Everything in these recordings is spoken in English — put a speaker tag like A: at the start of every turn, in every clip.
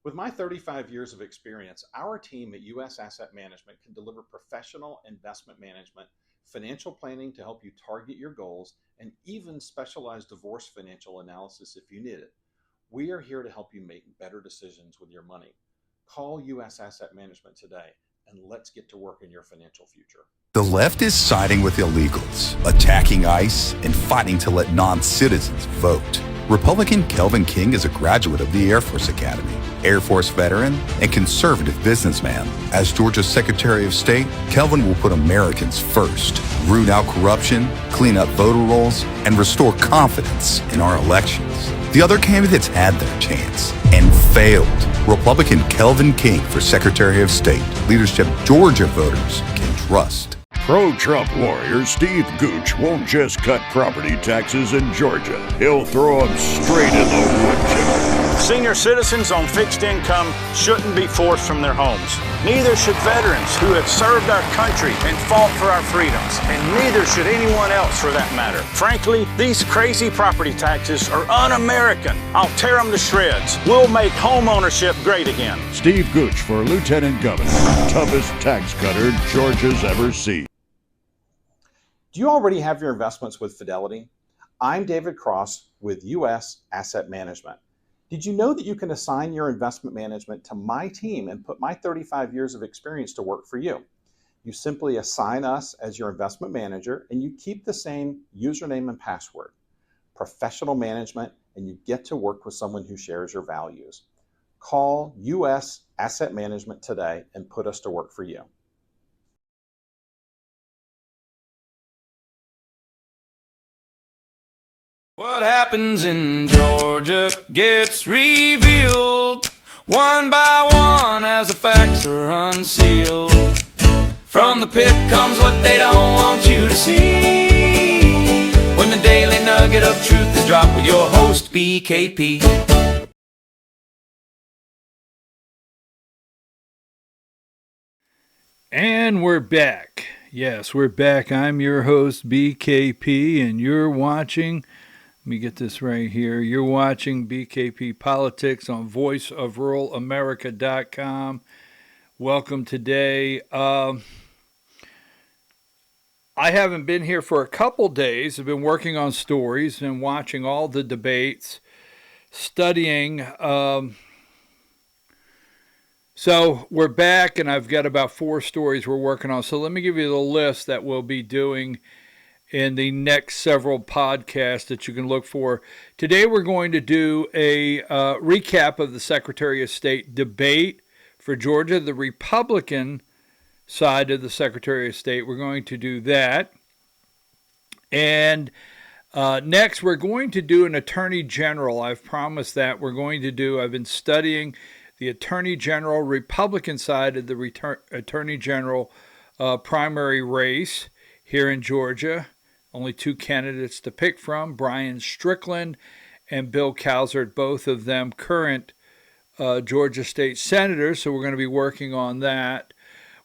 A: With my 35 years of experience, our team at U.S. Asset Management can deliver professional investment management, financial planning to help you target your goals, and even specialized divorce financial analysis if you need it. We are here to help you make better decisions with your money. Call U.S. Asset Management today, and let's get to work in your financial future.
B: The left is siding with illegals, attacking ICE, and fighting to let non-citizens vote. Republican Kelvin King is a graduate of the Air Force Academy, Air Force veteran, and conservative businessman. As Georgia's Secretary of State, Kelvin will put Americans first, root out corruption, clean up voter rolls, and restore confidence in our elections. The other candidates had their chance and failed. Republican Kelvin King for Secretary of State, leadership Georgia voters can trust.
C: Pro-Trump warrior Steve Gooch won't just cut property taxes in Georgia. He'll throw them straight in the woodchipper.
D: Senior citizens on fixed income shouldn't be forced from their homes. Neither should veterans who have served our country and fought for our freedoms. And neither should anyone else for that matter. Frankly, these crazy property taxes are un-American. I'll tear them to shreds. We'll make home ownership great again.
C: Steve Gooch for Lieutenant Governor. Toughest tax cutter Georgia's ever seen.
A: Do you already have your investments with Fidelity? I'm David Cross with U.S. Asset Management. Did you know that you can assign your investment management to my team and put my 35 years of experience to work for you? You simply assign us as your investment manager and you keep the same username and password. Professional management, and you get to work with someone who shares your values. Call U.S. Asset Management today and put us to work for you.
E: What happens in Georgia gets revealed one by one as the facts are unsealed. From the pit comes what they don't want you to see. When the daily nugget of truth is dropped with your host, BKP.
F: And we're back. Yes, we're back. I'm your host, BKP, and you're watching... Let me get this right here. You're watching BKP Politics on voiceofruralamerica.com. Welcome today. I haven't been here for a couple days. I've been working on stories and watching all the debates, studying. So we're back, and I've got about 4 stories we're working on. So let me give you the list that we'll be doing in the next several podcasts that you can look for. Today we're going to do a recap of the Secretary of State debate for Georgia, the Republican side of the Secretary of State. We're going to do that. And next we're going to do an Attorney General. I've promised that we're going to do. I've been studying the Attorney General, Republican side of the Attorney General primary race here in Georgia. Only 2 candidates to pick from, Brian Strickland and Bill Cowsert, both of them current Georgia state senators, so we're going to be working on that.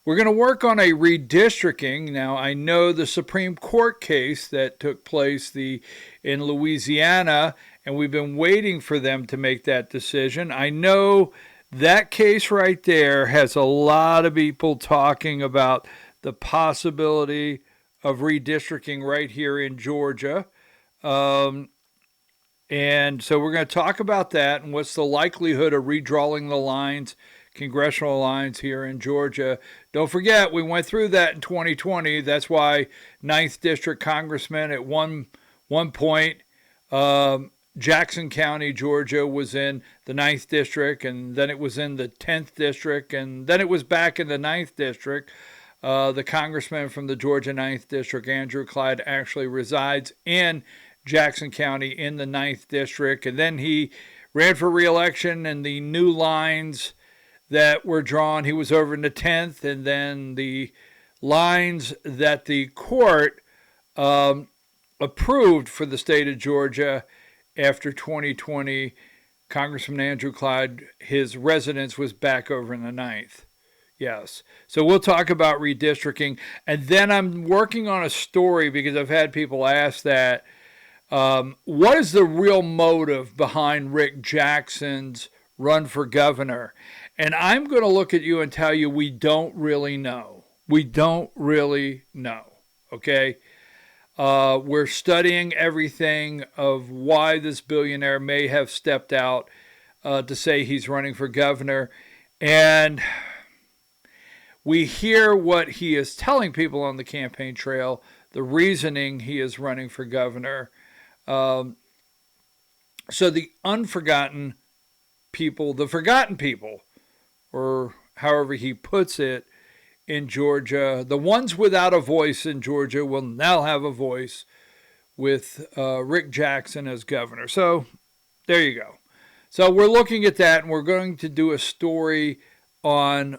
F: We're going to work on a redistricting. Now, I know the Supreme Court case that took place in Louisiana, and we've been waiting for them to make that decision. I know that case right there has a lot of people talking about the possibility of redistricting right here in Georgia. And so we're going to talk about that and what's the likelihood of redrawing the lines, congressional lines here in Georgia. Don't forget, we went through that in 2020. That's why 9th District Congressman at one point, Jackson County, Georgia was in the 9th District, and then it was in the 10th District, and then it was back in the 9th District. The congressman from the Georgia 9th District, Andrew Clyde, actually resides in Jackson County in the 9th District. And then he ran for re-election, and the new lines that were drawn, he was over in the 10th. And then the lines that the court approved for the state of Georgia after 2020, Congressman Andrew Clyde, his residence was back over in the 9th. Yes. So we'll talk about redistricting. And then I'm working on a story because I've had people ask that. What is the real motive behind Rick Jackson's run for governor? And I'm going to look at you and tell you we don't really know. We don't really know, okay? We're studying everything of why this billionaire may have stepped out to say he's running for governor. And we hear what he is telling people on the campaign trail, the reasoning he is running for governor. So the unforgotten people, the forgotten people, or however he puts it, in Georgia, the ones without a voice in Georgia will now have a voice with Rick Jackson as governor. So there you go. So we're looking at that, and we're going to do a story on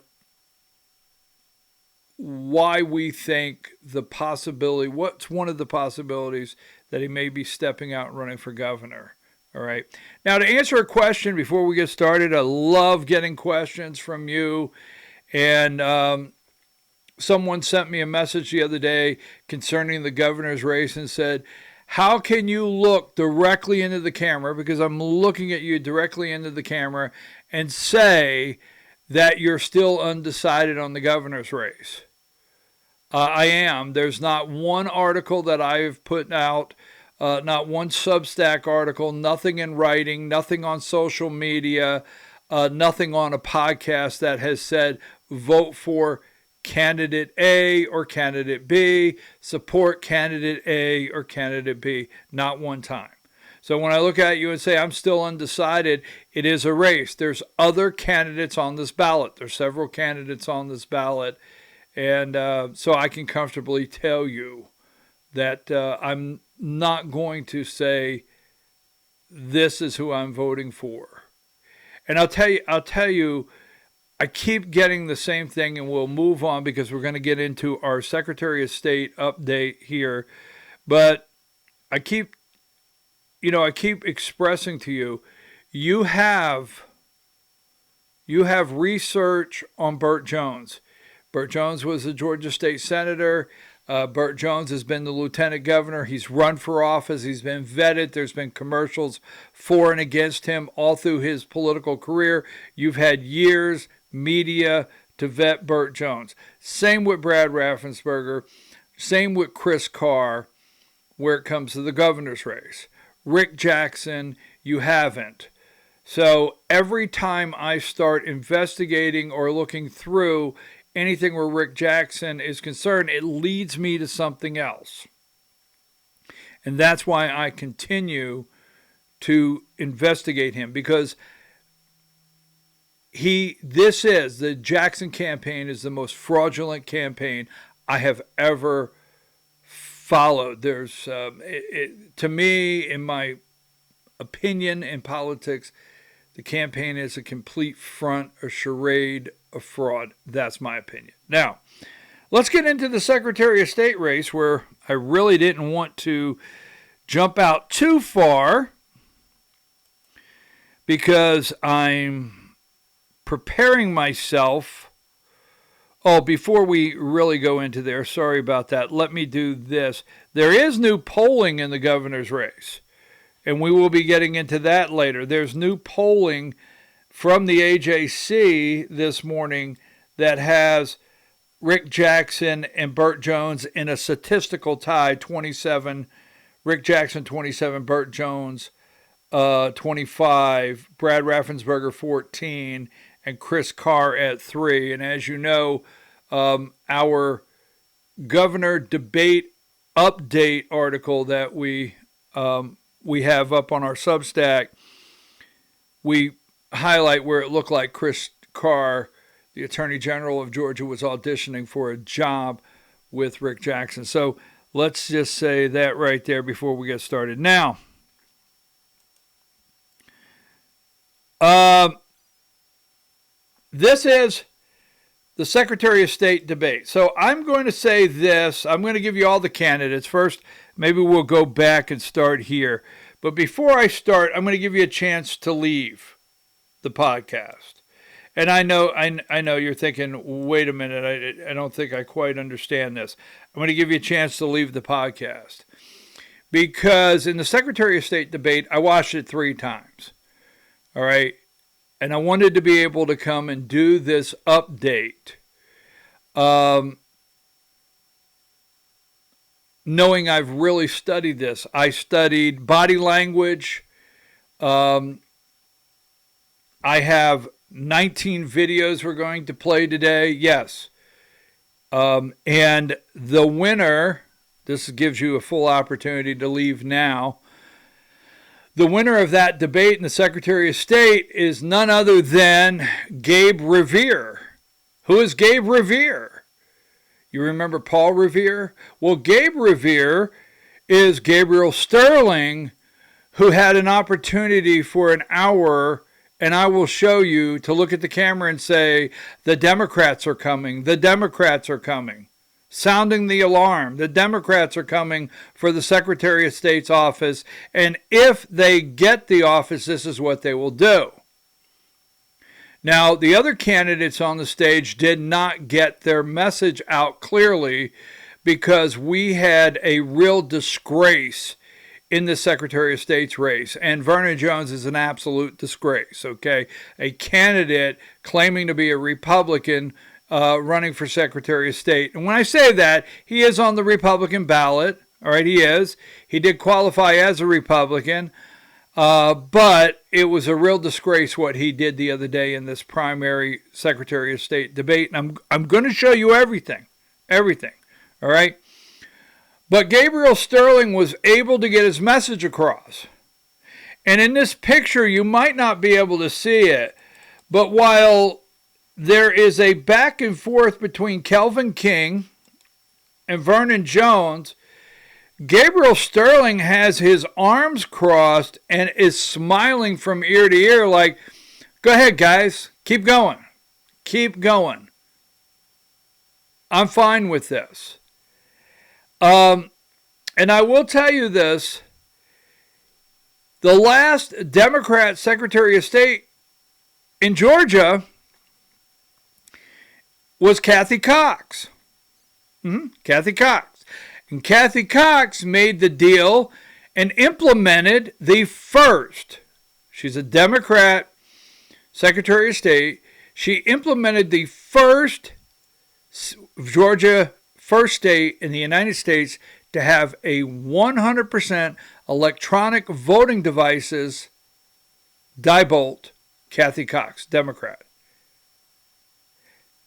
F: why we think the possibility, what's one of the possibilities that he may be stepping out and running for governor. All right. Now, to answer a question before we get started, I love getting questions from you. And someone sent me a message the other day concerning the governor's race and said, how can you look directly into the camera, because I'm looking at you directly into the camera, and say that you're still undecided on the governor's race? I am. There's not one article that I've put out, not one Substack article, nothing in writing, nothing on social media, nothing on a podcast that has said vote for candidate A or candidate B, support candidate A or candidate B. Not one time. So when I look at you and say I'm still undecided, it is a race. There's other candidates on this ballot. There's several candidates on this ballot. And so I can comfortably tell you that I'm not going to say this is who I'm voting for. And I'll tell you, I keep getting the same thing, and we'll move on because we're going to get into our Secretary of State update here. But I keep expressing to you, you have research on Burt Jones. Burt Jones was a Georgia state senator. Burt Jones has been the lieutenant governor. He's run for office. He's been vetted. There's been commercials for and against him all through his political career. You've had years, media, to vet Burt Jones. Same with Brad Raffensperger. Same with Chris Carr where it comes to the governor's race. Rick Jackson, you haven't. So every time I start investigating or looking through anything where Rick Jackson is concerned, it leads me to something else. And that's why I continue to investigate him, because the Jackson campaign is the most fraudulent campaign I have ever followed. There's, to me, in my opinion in politics, the campaign is a complete front, a charade, a fraud. That's my opinion. Now, let's get into the Secretary of State race, where I really didn't want to jump out too far because I'm preparing myself. Oh, before we really go into there, sorry about that. Let me do this. There is new polling in the governor's race, and we will be getting into that later. There's new polling from the AJC this morning that has Rick Jackson and Burt Jones in a statistical tie, 27, Rick Jackson 27, Burt Jones 25, Brad Raffensperger 14, and Chris Carr at 3. And as you know, our governor debate update article that we have up on our Substack, we highlight where it looked like Chris Carr, the Attorney General of Georgia, was auditioning for a job with Rick Jackson. So let's just say that right there before we get started. Now, this is the Secretary of State debate. So I'm going to say this. I'm going to give you all the candidates. First, maybe we'll go back and start here. But before I start, I'm going to give you a chance to leave the podcast. And I know you're thinking, wait a minute, I don't think I quite understand this. I'm going to give you a chance to leave the podcast. Because in the Secretary of State debate, I watched it 3 times. All right. And I wanted to be able to come and do this update, knowing I've really studied this. I studied body language. I have 19 videos we're going to play today. Yes. And the winner, this gives you a full opportunity to leave now. The winner of that debate in the Secretary of State is none other than Gabe Revere. Who is Gabe Revere? You remember Paul Revere? Well, Gabe Revere is Gabriel Sterling, who had an opportunity for an hour, and I will show you, to look at the camera and say, the Democrats are coming, the Democrats are coming. Sounding the alarm. The Democrats are coming for the Secretary of State's office, and if they get the office, this is what they will do. Now, the other candidates on the stage did not get their message out clearly because we had a real disgrace in the Secretary of State's race, and Vernon Jones is an absolute disgrace, okay? A candidate claiming to be a Republican running for Secretary of State. And when I say that, he is on the Republican ballot. All right, he is. He did qualify as a Republican, but it was a real disgrace what he did the other day in this primary Secretary of State debate. And I'm going to show you everything. All right? But Gabriel Sterling was able to get his message across. And in this picture, you might not be able to see it, but while there is a back and forth between Kelvin King and Vernon Jones, Gabriel Sterling has his arms crossed and is smiling from ear to ear like, go ahead, guys. Keep going. Keep going. I'm fine with this. And I will tell you this. The last Democrat Secretary of State in Georgia was Kathy Cox. Kathy Cox. And Kathy Cox made the deal and implemented the first, she's a Democrat Secretary of State, she implemented the first Georgia first state in the United States to have a 100% electronic voting devices. Diebold, Kathy Cox, Democrat.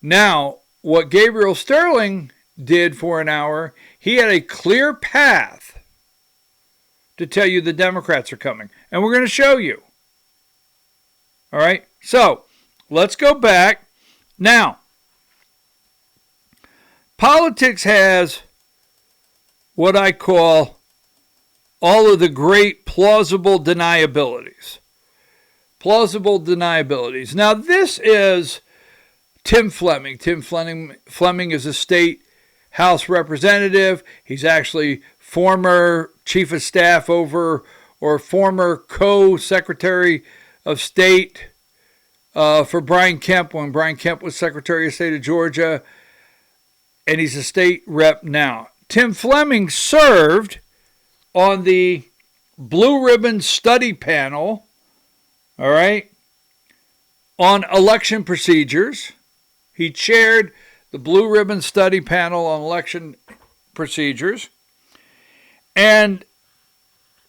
F: Now, what Gabriel Sterling did for an hour, he had a clear path to tell you the Democrats are coming. And we're going to show you. All right? So, let's go back. Now, politics has what I call all of the great plausible deniabilities. Plausible deniabilities. Now, this is Tim Fleming. Tim Fleming is a state House representative. He's actually former chief of staff over, or former co-secretary of state for Brian Kemp when Brian Kemp was Secretary of State of Georgia. And he's a state rep now. Tim Fleming served on the Blue Ribbon Study Panel, all right, on election procedures. He chaired the Blue Ribbon Study Panel on election procedures. And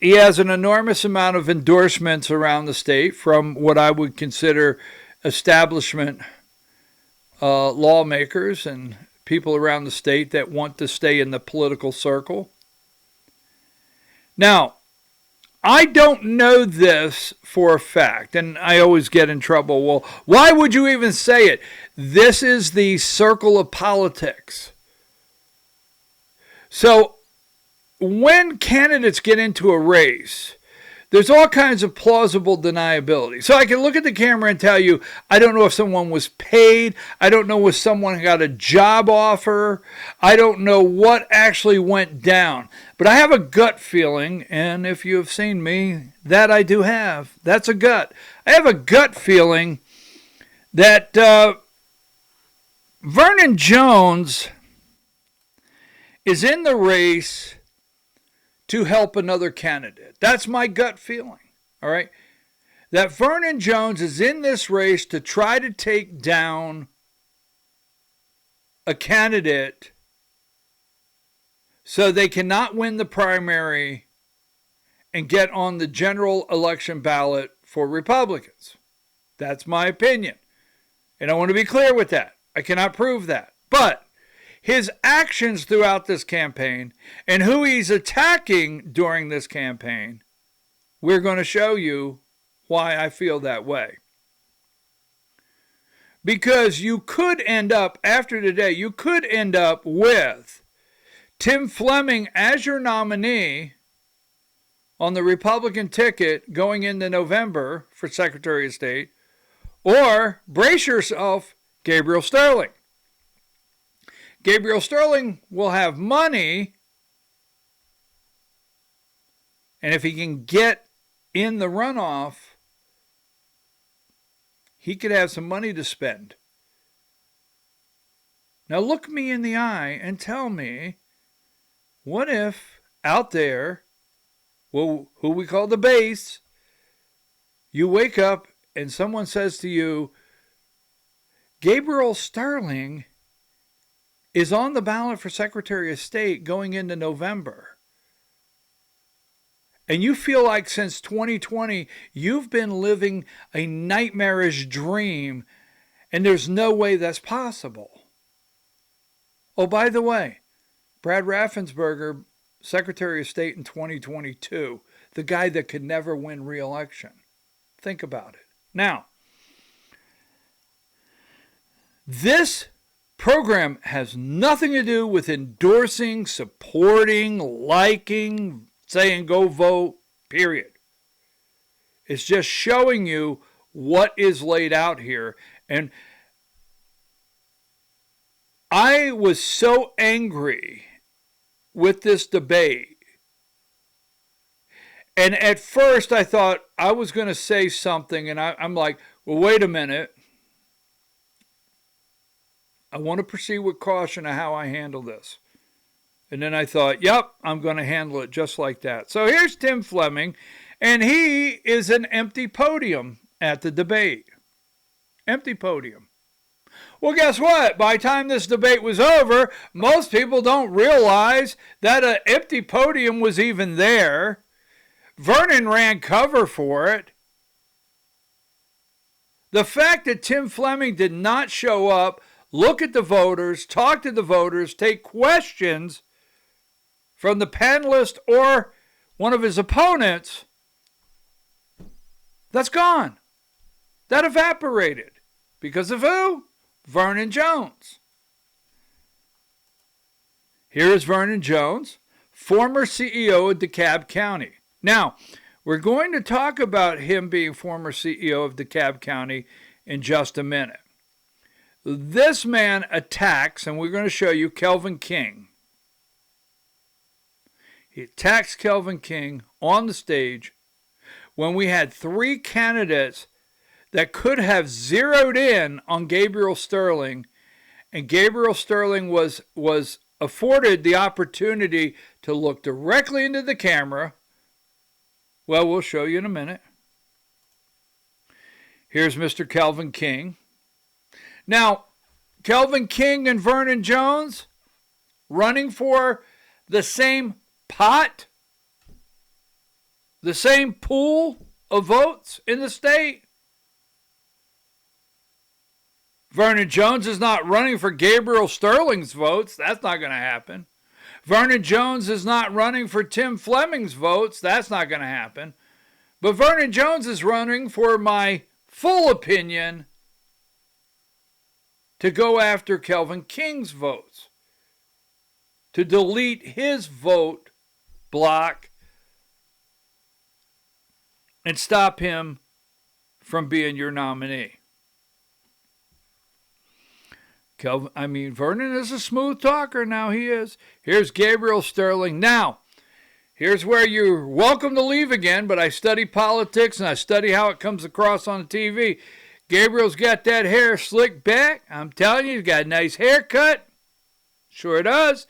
F: he has an enormous amount of endorsements around the state from what I would consider establishment lawmakers and people around the state that want to stay in the political circle. Now, I don't know this for a fact, and I always get in trouble. Well, why would you even say it? This is the circle of politics. So, when candidates get into a race, there's all kinds of plausible deniability. So I can look at the camera and tell you, I don't know if someone was paid. I don't know if someone got a job offer. I don't know what actually went down. But I have a gut feeling, and if you have seen me, that I do have. That's a gut. I have a gut feeling that Vernon Jones is in the race to help another candidate. That's my gut feeling, all right? that Vernon Jones is in this race to try to take down a candidate so they cannot win the primary and get on the general election ballot for Republicans. That's my opinion. And I want to be clear with that. I cannot prove that. But his actions throughout this campaign and who he's attacking during this campaign, we're going to show you why I feel that way. Because you could end up, after today, you could end up with Tim Fleming as your nominee on the Republican ticket going into November for Secretary of State, or brace yourself, Gabriel Sterling. Gabriel Sterling will have money, and if he can get in the runoff, he could have some money to spend. Now look me in the eye and tell me, what if out there, well, who we call the base, you wake up and someone says to you, Gabriel Sterling is on the ballot for Secretary of State going into November. And you feel like since 2020, you've been living a nightmarish dream, and there's no way that's possible. Oh, by the way, Brad Raffensperger, Secretary of State in 2022, the guy that could never win re-election. Think about it. Now, this program has nothing to do with endorsing, supporting, liking, saying go vote, period. It's just showing you what is laid out here. And I was so angry with this debate. And at first I thought I was going to say something, and I'm like, well, wait a minute. I want to proceed with caution of how I handle this. And then I thought, yep, I'm going to handle it just like that. So here's Tim Fleming, and he is an empty podium at the debate. Empty podium. Well, guess what? By the time this debate was over, most people don't realize that an empty podium was even there. Vernon ran cover for it. The fact that Tim Fleming did not show up, look at the voters, talk to the voters, take questions from the panelist or one of his opponents, that's gone. That evaporated. Because of who? Vernon Jones. Here is Vernon Jones, former CEO of DeKalb County. Now, we're going to talk about him being former CEO of DeKalb County in just a minute. This man attacks, and we're going to show you Kelvin King. He attacks Kelvin King on the stage when we had three candidates that could have zeroed in on Gabriel Sterling, and Gabriel Sterling was afforded the opportunity to look directly into the camera. Well, we'll show you in a minute. Here's Mr. Kelvin King. Now, Kelvin King and Vernon Jones running for the same pot, the same pool of votes in the state. Vernon Jones is not running for Gabriel Sterling's votes. That's not going to happen. Vernon Jones is not running for Tim Fleming's votes. That's not going to happen. But Vernon Jones is running for my full opinion to go after Kelvin King's votes, to delete his vote block and stop him from being your nominee. Vernon is a smooth talker now, he is. Here's Gabriel Sterling. Now, here's where you're welcome to leave again, but I study politics and I study how it comes across on the TV. Gabriel's got that hair slicked back. I'm telling you, he's got a nice haircut. Sure does.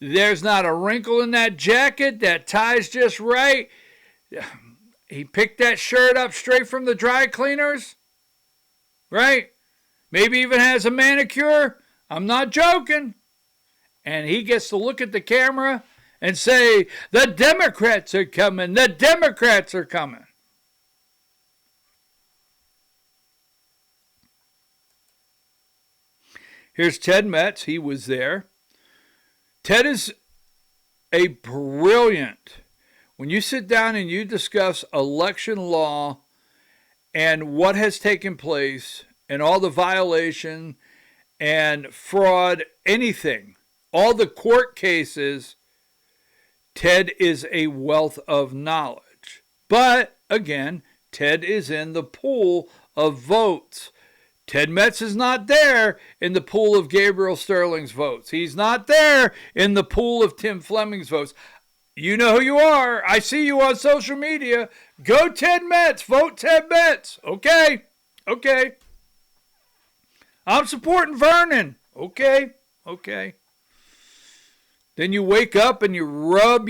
F: There's not a wrinkle in that jacket. That tie's just right. He picked that shirt up straight from the dry cleaners, right? Maybe even has a manicure. I'm not joking. And he gets to look at the camera and say, the Democrats are coming. The Democrats are coming. Here's Ted Metz. He was there. Ted is a brilliant, when you sit down and you discuss election law and what has taken place and all the violation and fraud, anything, all the court cases, Ted is a wealth of knowledge. But again, Ted is in the pool of votes. Ted Metz is not there in the pool of Gabriel Sterling's votes. He's not there in the pool of Tim Fleming's votes. You know who you are. I see you on social media. Go Ted Metz. Vote Ted Metz. Okay. Okay. I'm supporting Vernon. Okay. Okay. Then you wake up and you rub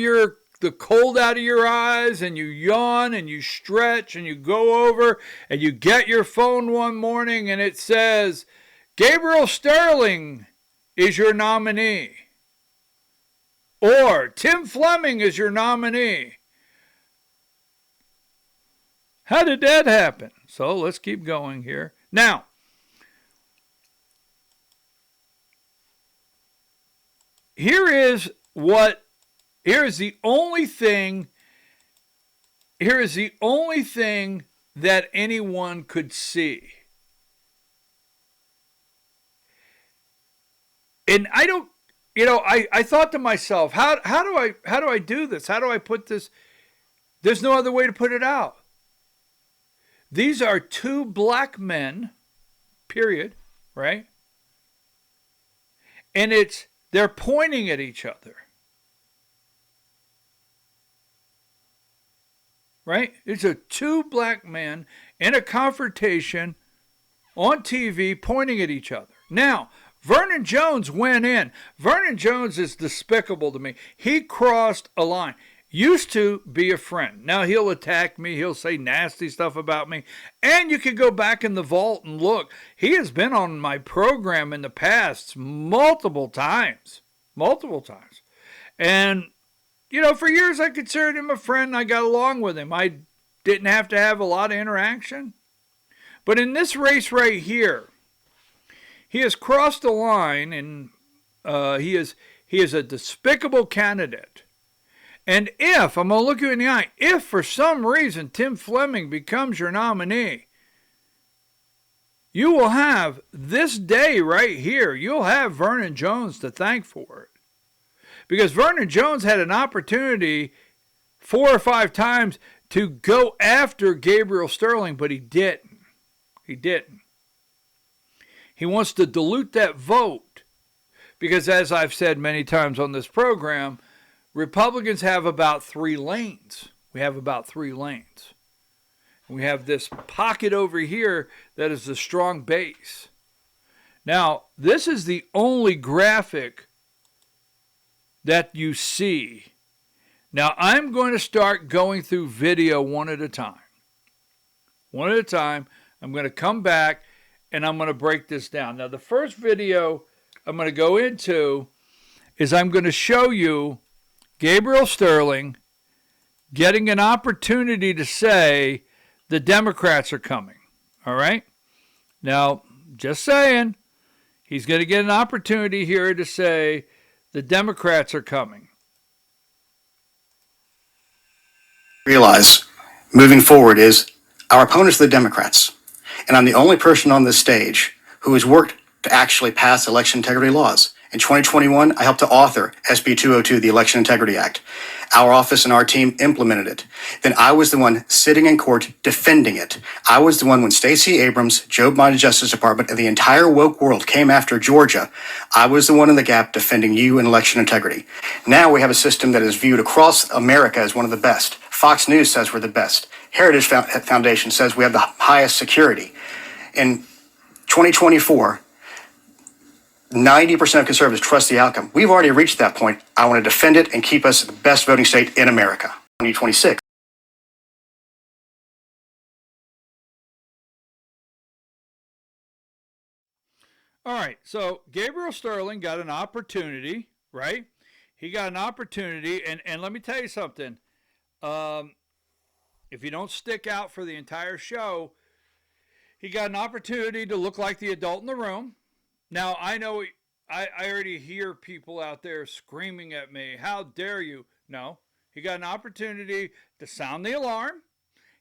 F: the cold out of your eyes and you yawn and you stretch and you go over and you get your phone one morning and it says, Gabriel Sterling is your nominee. Or Tim Fleming is your nominee. How did that happen? So let's keep going here. Now, here is the only thing that anyone could see. And I don't, I thought to myself, how do I do this? How do I put this? There's no other way to put it out. These are two black men, period, right? And they're pointing at each other. Right? It's two black men in a confrontation on TV pointing at each other. Now, Vernon Jones went in. Vernon Jones is despicable to me. He crossed a line. Used to be a friend. Now he'll attack me. He'll say nasty stuff about me. And you can go back in the vault and look. He has been on my program in the past multiple times. Multiple times. And for years I considered him a friend. I got along with him. I didn't have to have a lot of interaction. But in this race right here, he has crossed the line, and he is a despicable candidate. And if, I'm going to look you in the eye, if for some reason Tim Fleming becomes your nominee, you will have this day right here, you'll have Vernon Jones to thank for it. Because Vernon Jones had an opportunity 4 or 5 times to go after Gabriel Sterling, but he didn't. He didn't. He wants to dilute that vote because, as I've said many times on this program, Republicans have about 3 lanes. We have about 3 lanes. We have this pocket over here that is the strong base. Now, this is the only graphic that you see. Now, I'm going to start going through video one at a time. One at a time. I'm going to come back and I'm going to break this down. Now, the first video I'm going to go into is I'm going to show you Gabriel Sterling getting an opportunity to say the Democrats are coming. All right? Now, just saying, he's going to get an opportunity here to say the Democrats are coming.
G: Realize moving forward is our opponents are the Democrats. And I'm the only person on this stage who has worked to actually pass election integrity laws. In 2021, I helped to author SB 202, the Election Integrity Act. Our office and our team implemented it. Then I was the one sitting in court defending it. I was the one when Stacey Abrams, Joe Biden's Justice Department, and the entire woke world came after Georgia. I was the one in the gap defending you in election integrity. Now we have a system that is viewed across America as one of the best. Fox News says we're the best. Heritage Foundation says we have the highest security. In 2024, 90% of conservatives trust the outcome. We've already reached that point. I want to defend it and keep us the best voting state in America. 2026.
F: All right, so Gabriel Sterling got an opportunity, right? He got an opportunity, and let me tell you something. If you don't stick out for the entire show, he got an opportunity to look like the adult in the room. Now, I know I already hear people out there screaming at me, how dare you? No, he got an opportunity to sound the alarm.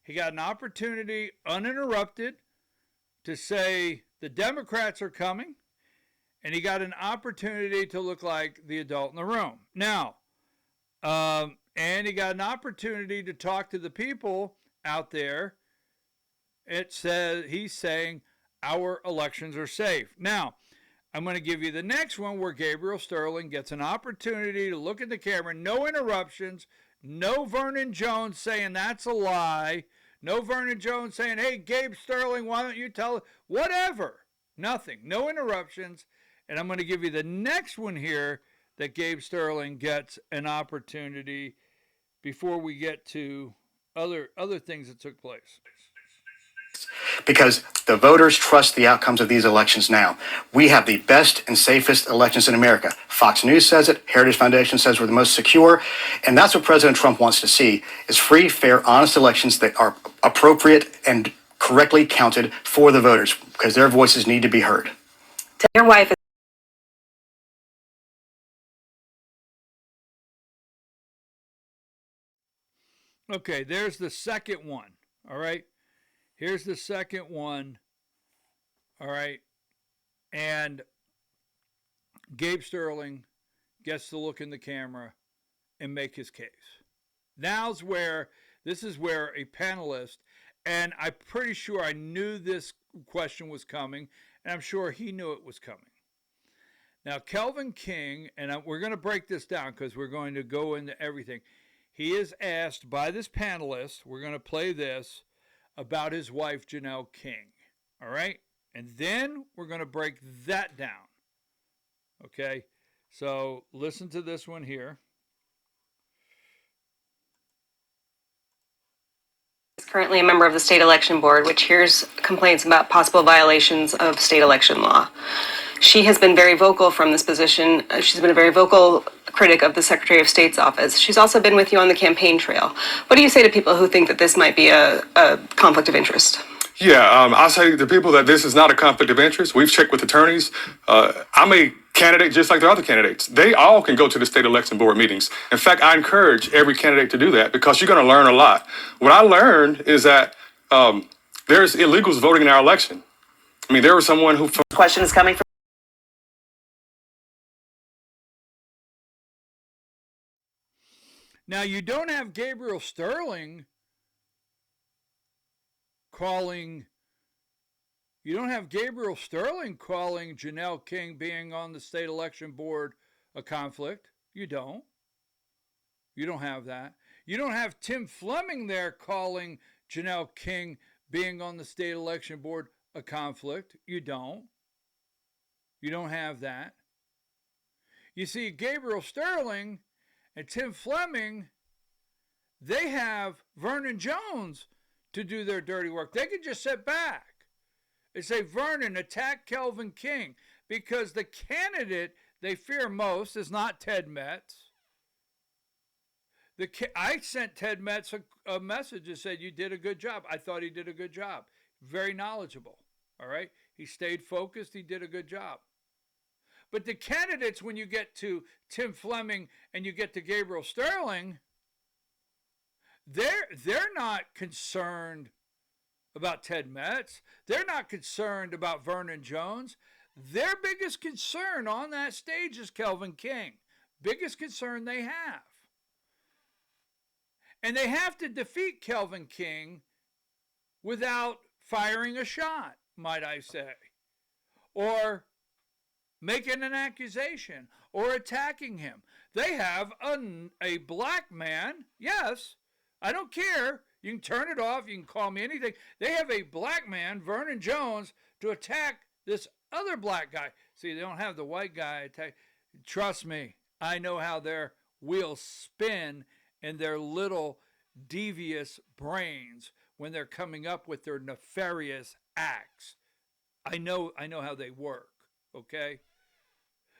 F: He got an opportunity, uninterrupted, to say the Democrats are coming. And he got an opportunity to look like the adult in the room. Now, and he got an opportunity to talk to the people out there. It says he's saying our elections are safe. Now, I'm going to give you the next one where Gabriel Sterling gets an opportunity to look at the camera. No interruptions. No Vernon Jones saying that's a lie. No Vernon Jones saying, hey, Gabe Sterling, why don't you tell? Whatever. Nothing. No interruptions. And I'm going to give you the next one here that Gabe Sterling gets an opportunity before we get to other things that took place.
G: Because the voters trust the outcomes of these elections now. We have the best and safest elections in America. Fox News says it. Heritage Foundation says we're the most secure. And that's what President Trump wants to see, is free, fair, honest elections that are appropriate and correctly counted for the voters, because their voices need to be heard.
H: Tell your wife.
F: Okay, there's the second one. All right. Here's the second one. All right. And Gabe Sterling gets to look in the camera and make his case. This is where a panelist, and I'm pretty sure I knew this question was coming, and I'm sure he knew it was coming. Now, Kelvin King, and we're going to break this down because we're going to go into everything. He is asked by this panelist, we're going to play this, about his wife, Janelle King. All right? And then we're going to break that down. Okay? So listen to this one here.
H: Currently a member of the state election board, which hears complaints about possible violations of state election law. She has been very vocal from this position. She's been a very vocal critic of the Secretary of State's office. She's also been with you on the campaign trail. What do you say to people who think that this might be a conflict of interest?
I: Yeah, I'll say to people that this is not a conflict of interest. We've checked with attorneys. I'm a candidate just like the other candidates. They all can go to the state election board meetings. In fact, I encourage every candidate to do that because you're going to learn a lot. What I learned is that there's illegals voting in our election. I mean, there was someone who...
H: Question is coming from...
F: Now, you don't have Gabriel Sterling calling Janelle King being on the state election board a conflict. You don't have that. You don't have Tim Fleming there calling Janelle King being on the state election board a conflict. You don't have that. You see, Gabriel Sterling and Tim Fleming, they have Vernon Jones to do their dirty work. They could just sit back and say, Vernon, attack Kelvin King, because the candidate they fear most is not Ted Metz. I sent Ted Metz a message that said, you did a good job. I thought he did a good job. Very knowledgeable. All right. He stayed focused. He did a good job. But the candidates, when you get to Tim Fleming and you get to Gabriel Sterling, they're not concerned about Ted Metz. They're not concerned about Vernon Jones. Their biggest concern on that stage is Kelvin King. Biggest concern they have. And they have to defeat Kelvin King without firing a shot, might I say, or making an accusation or attacking him. They have a black man. Yes, I don't care. You can turn it off. You can call me anything. They have a black man, Vernon Jones, to attack this other black guy. See, they don't have the white guy attack. Trust me, I know how their wheels spin in their little devious brains when they're coming up with their nefarious acts. I know how they work. okay?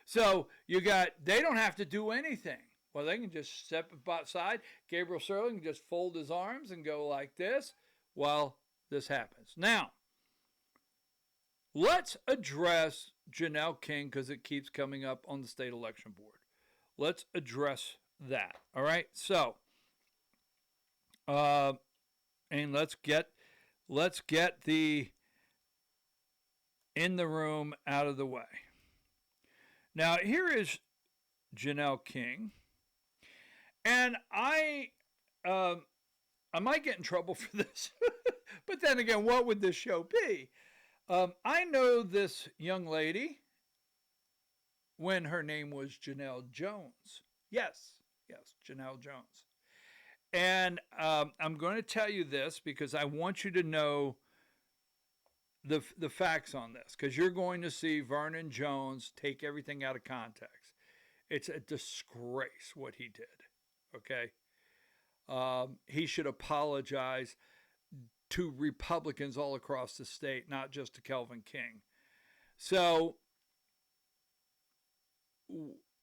F: So they don't have to do anything. Well, they can just step aside. Gabriel Sterling can just fold his arms and go like this while this happens. Now, let's address Janelle King because it keeps coming up on the state election board. Let's address that. All right. So, and let's get the in the room out of the way. Now, here is Janelle King, and I might get in trouble for this, but then again, what would this show be? I know this young lady when her name was Janelle Jones. Yes, Janelle Jones. And I'm going to tell you this because I want you to know the facts on this, because you're going to see Vernon Jones take everything out of context. It's a disgrace what he did, okay? He should apologize to Republicans all across the state, not just to Kelvin King. So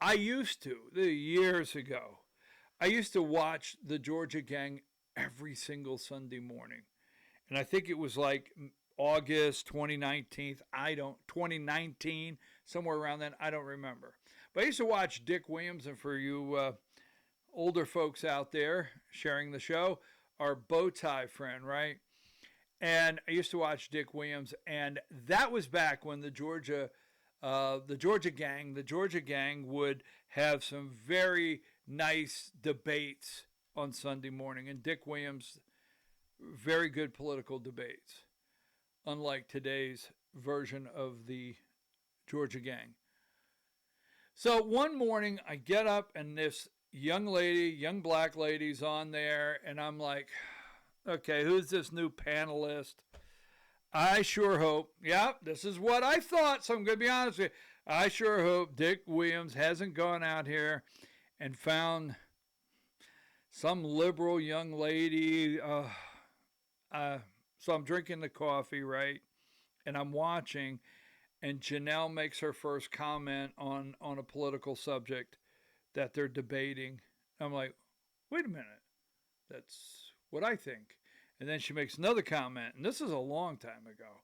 F: I used to, years ago, I used to watch the Georgia Gang every single Sunday morning. And I think it was like August 2019, somewhere around then, I don't remember. But I used to watch Dick Williams, and for you older folks out there sharing the show, our bow tie friend, right? And I used to watch Dick Williams, and that was back when the Georgia Gang would have some very nice debates on Sunday morning. And Dick Williams, very good political debates, unlike today's version of the Georgia Gang. So one morning I get up and this young black lady's on there, and I'm like, okay, who's this new panelist? I sure hope, this is what I thought, so I'm going to be honest with you. I sure hope Dick Williams hasn't gone out here and found some liberal young lady. So I'm drinking the coffee, right? And I'm watching, and Janelle makes her first comment on a political subject that they're debating. I'm like, wait a minute, that's what I think. And then she makes another comment, and this is a long time ago.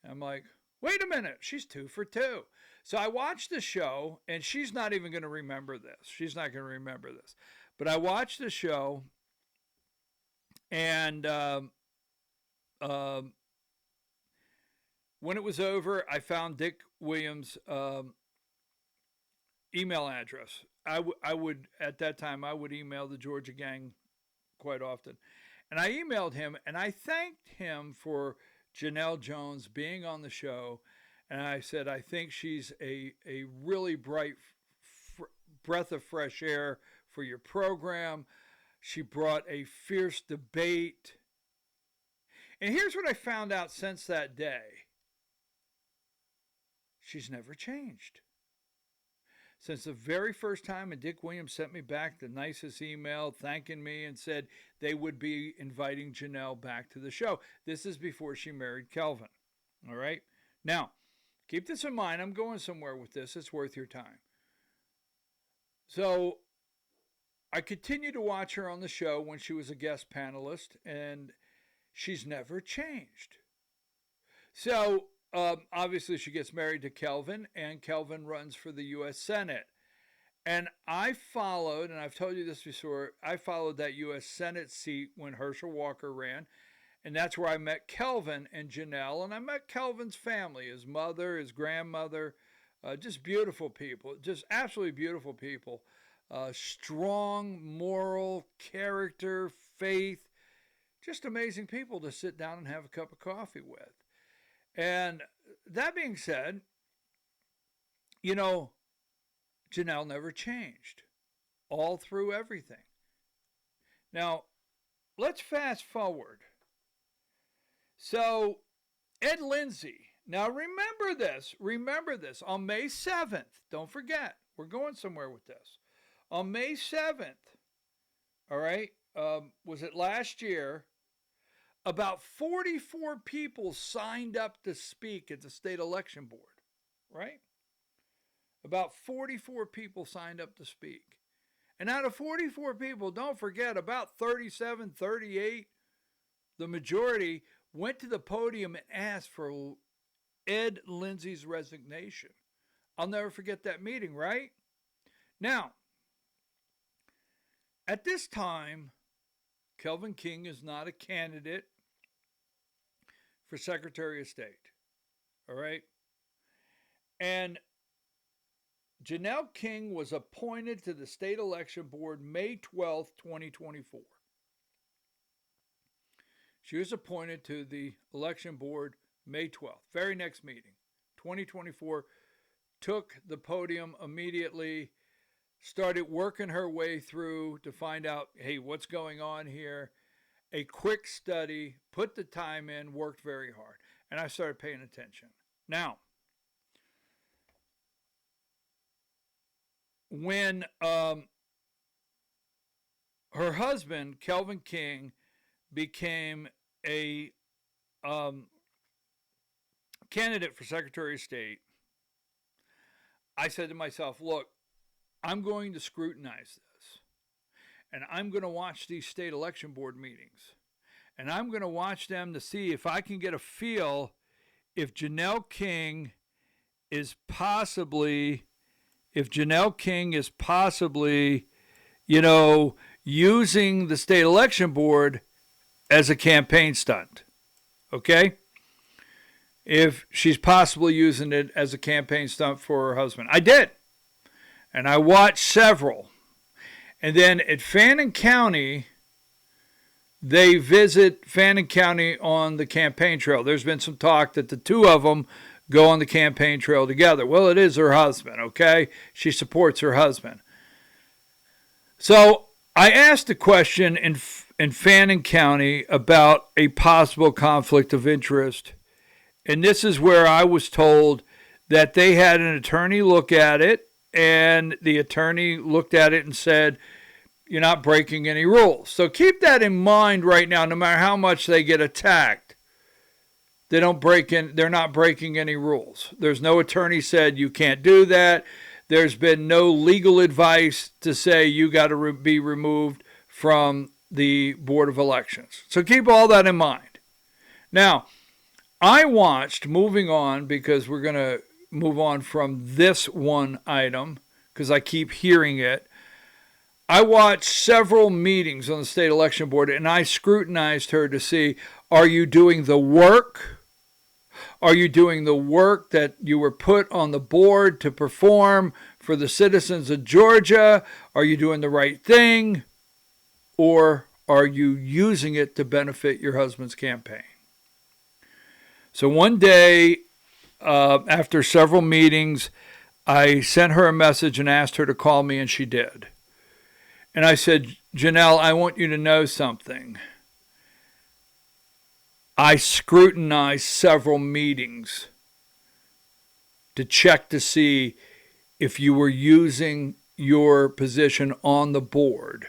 F: And I'm like, wait a minute, she's 2 for 2. So I watched the show, and she's not even going to remember this. She's not going to remember this. But I watched the show, and when it was over, I found Dick Williams' email address. I would at that time, I would email the Georgia Gang quite often. And I emailed him, and I thanked him for Janelle Jones being on the show. And I said, I think she's a really bright breath of fresh air for your program. She brought a fierce debate. And here's what I found out since that day. She's never changed. Since the very first time, and Dick Williams sent me back the nicest email thanking me and said they would be inviting Janelle back to the show. This is before she married Kelvin. All right? Now, keep this in mind. I'm going somewhere with this. It's worth your time. So I continued to watch her on the show when she was a guest panelist, and she's never changed. So obviously, she gets married to Kelvin, and Kelvin runs for the U.S. Senate. And I followed, and I've told you this before, I followed that U.S. Senate seat when Herschel Walker ran. And that's where I met Kelvin and Janelle. And I met Kelvin's family, his mother, his grandmother, just beautiful people, just absolutely beautiful people. Strong, moral, character, faith, just amazing people to sit down and have a cup of coffee with. And that being said, Janelle never changed all through everything. Now, let's fast forward. So, Ed Lindsay, now remember this, on May 7th, don't forget, we're going somewhere with this. On May 7th, all right, was it last year? About 44 people signed up to speak at the state election board, right? About 44 people signed up to speak. And out of 44 people, don't forget, about 37, 38, the majority went to the podium and asked for Ed Lindsay's resignation. I'll never forget that meeting, right? Now, at this time, Kelvin King is not a candidate for Secretary of State. All right? And Janelle King was appointed to the State Election Board May 12th, 2024. She was appointed to the Election Board May 12th, very next meeting, 2024, took the podium immediately, started working her way through to find out, hey, what's going on here? A quick study, put the time in, worked very hard. And I started paying attention. Now, when her husband, Kelvin King, became a candidate for Secretary of State, I said to myself, look, I'm going to scrutinize this. And I'm going to watch these state election board meetings. And I'm going to watch them to see if I can get a feel if Janelle King is possibly, using the state election board as a campaign stunt. Okay? If she's possibly using it as a campaign stunt for her husband. I did. And I watched several. And then at Fannin County, they visit Fannin County on the campaign trail. There's been some talk that the two of them go on the campaign trail together. Well, it is her husband, okay? She supports her husband. So I asked a question in Fannin County about a possible conflict of interest. And this is where I was told that they had an attorney look at it, and the attorney looked at it and said, you're not breaking any rules. So keep that in mind right now, no matter how much they get attacked. They're not breaking any rules. There's no attorney said you can't do that. There's been no legal advice to say you got to be removed from the Board of Elections. So keep all that in mind. Now, I watched, moving on, because we're going to move on from this one item, because I keep hearing it. I watched several meetings on the state election board, and I scrutinized her to see, are you doing the work? Are you doing the work that you were put on the board to perform for the citizens of Georgia? Are you doing the right thing? Or are you using it to benefit your husband's campaign? So one day, after several meetings, I sent her a message and asked her to call me, and she did. And I said, Janelle, I want you to know something. I scrutinized several meetings to check to see if you were using your position on the board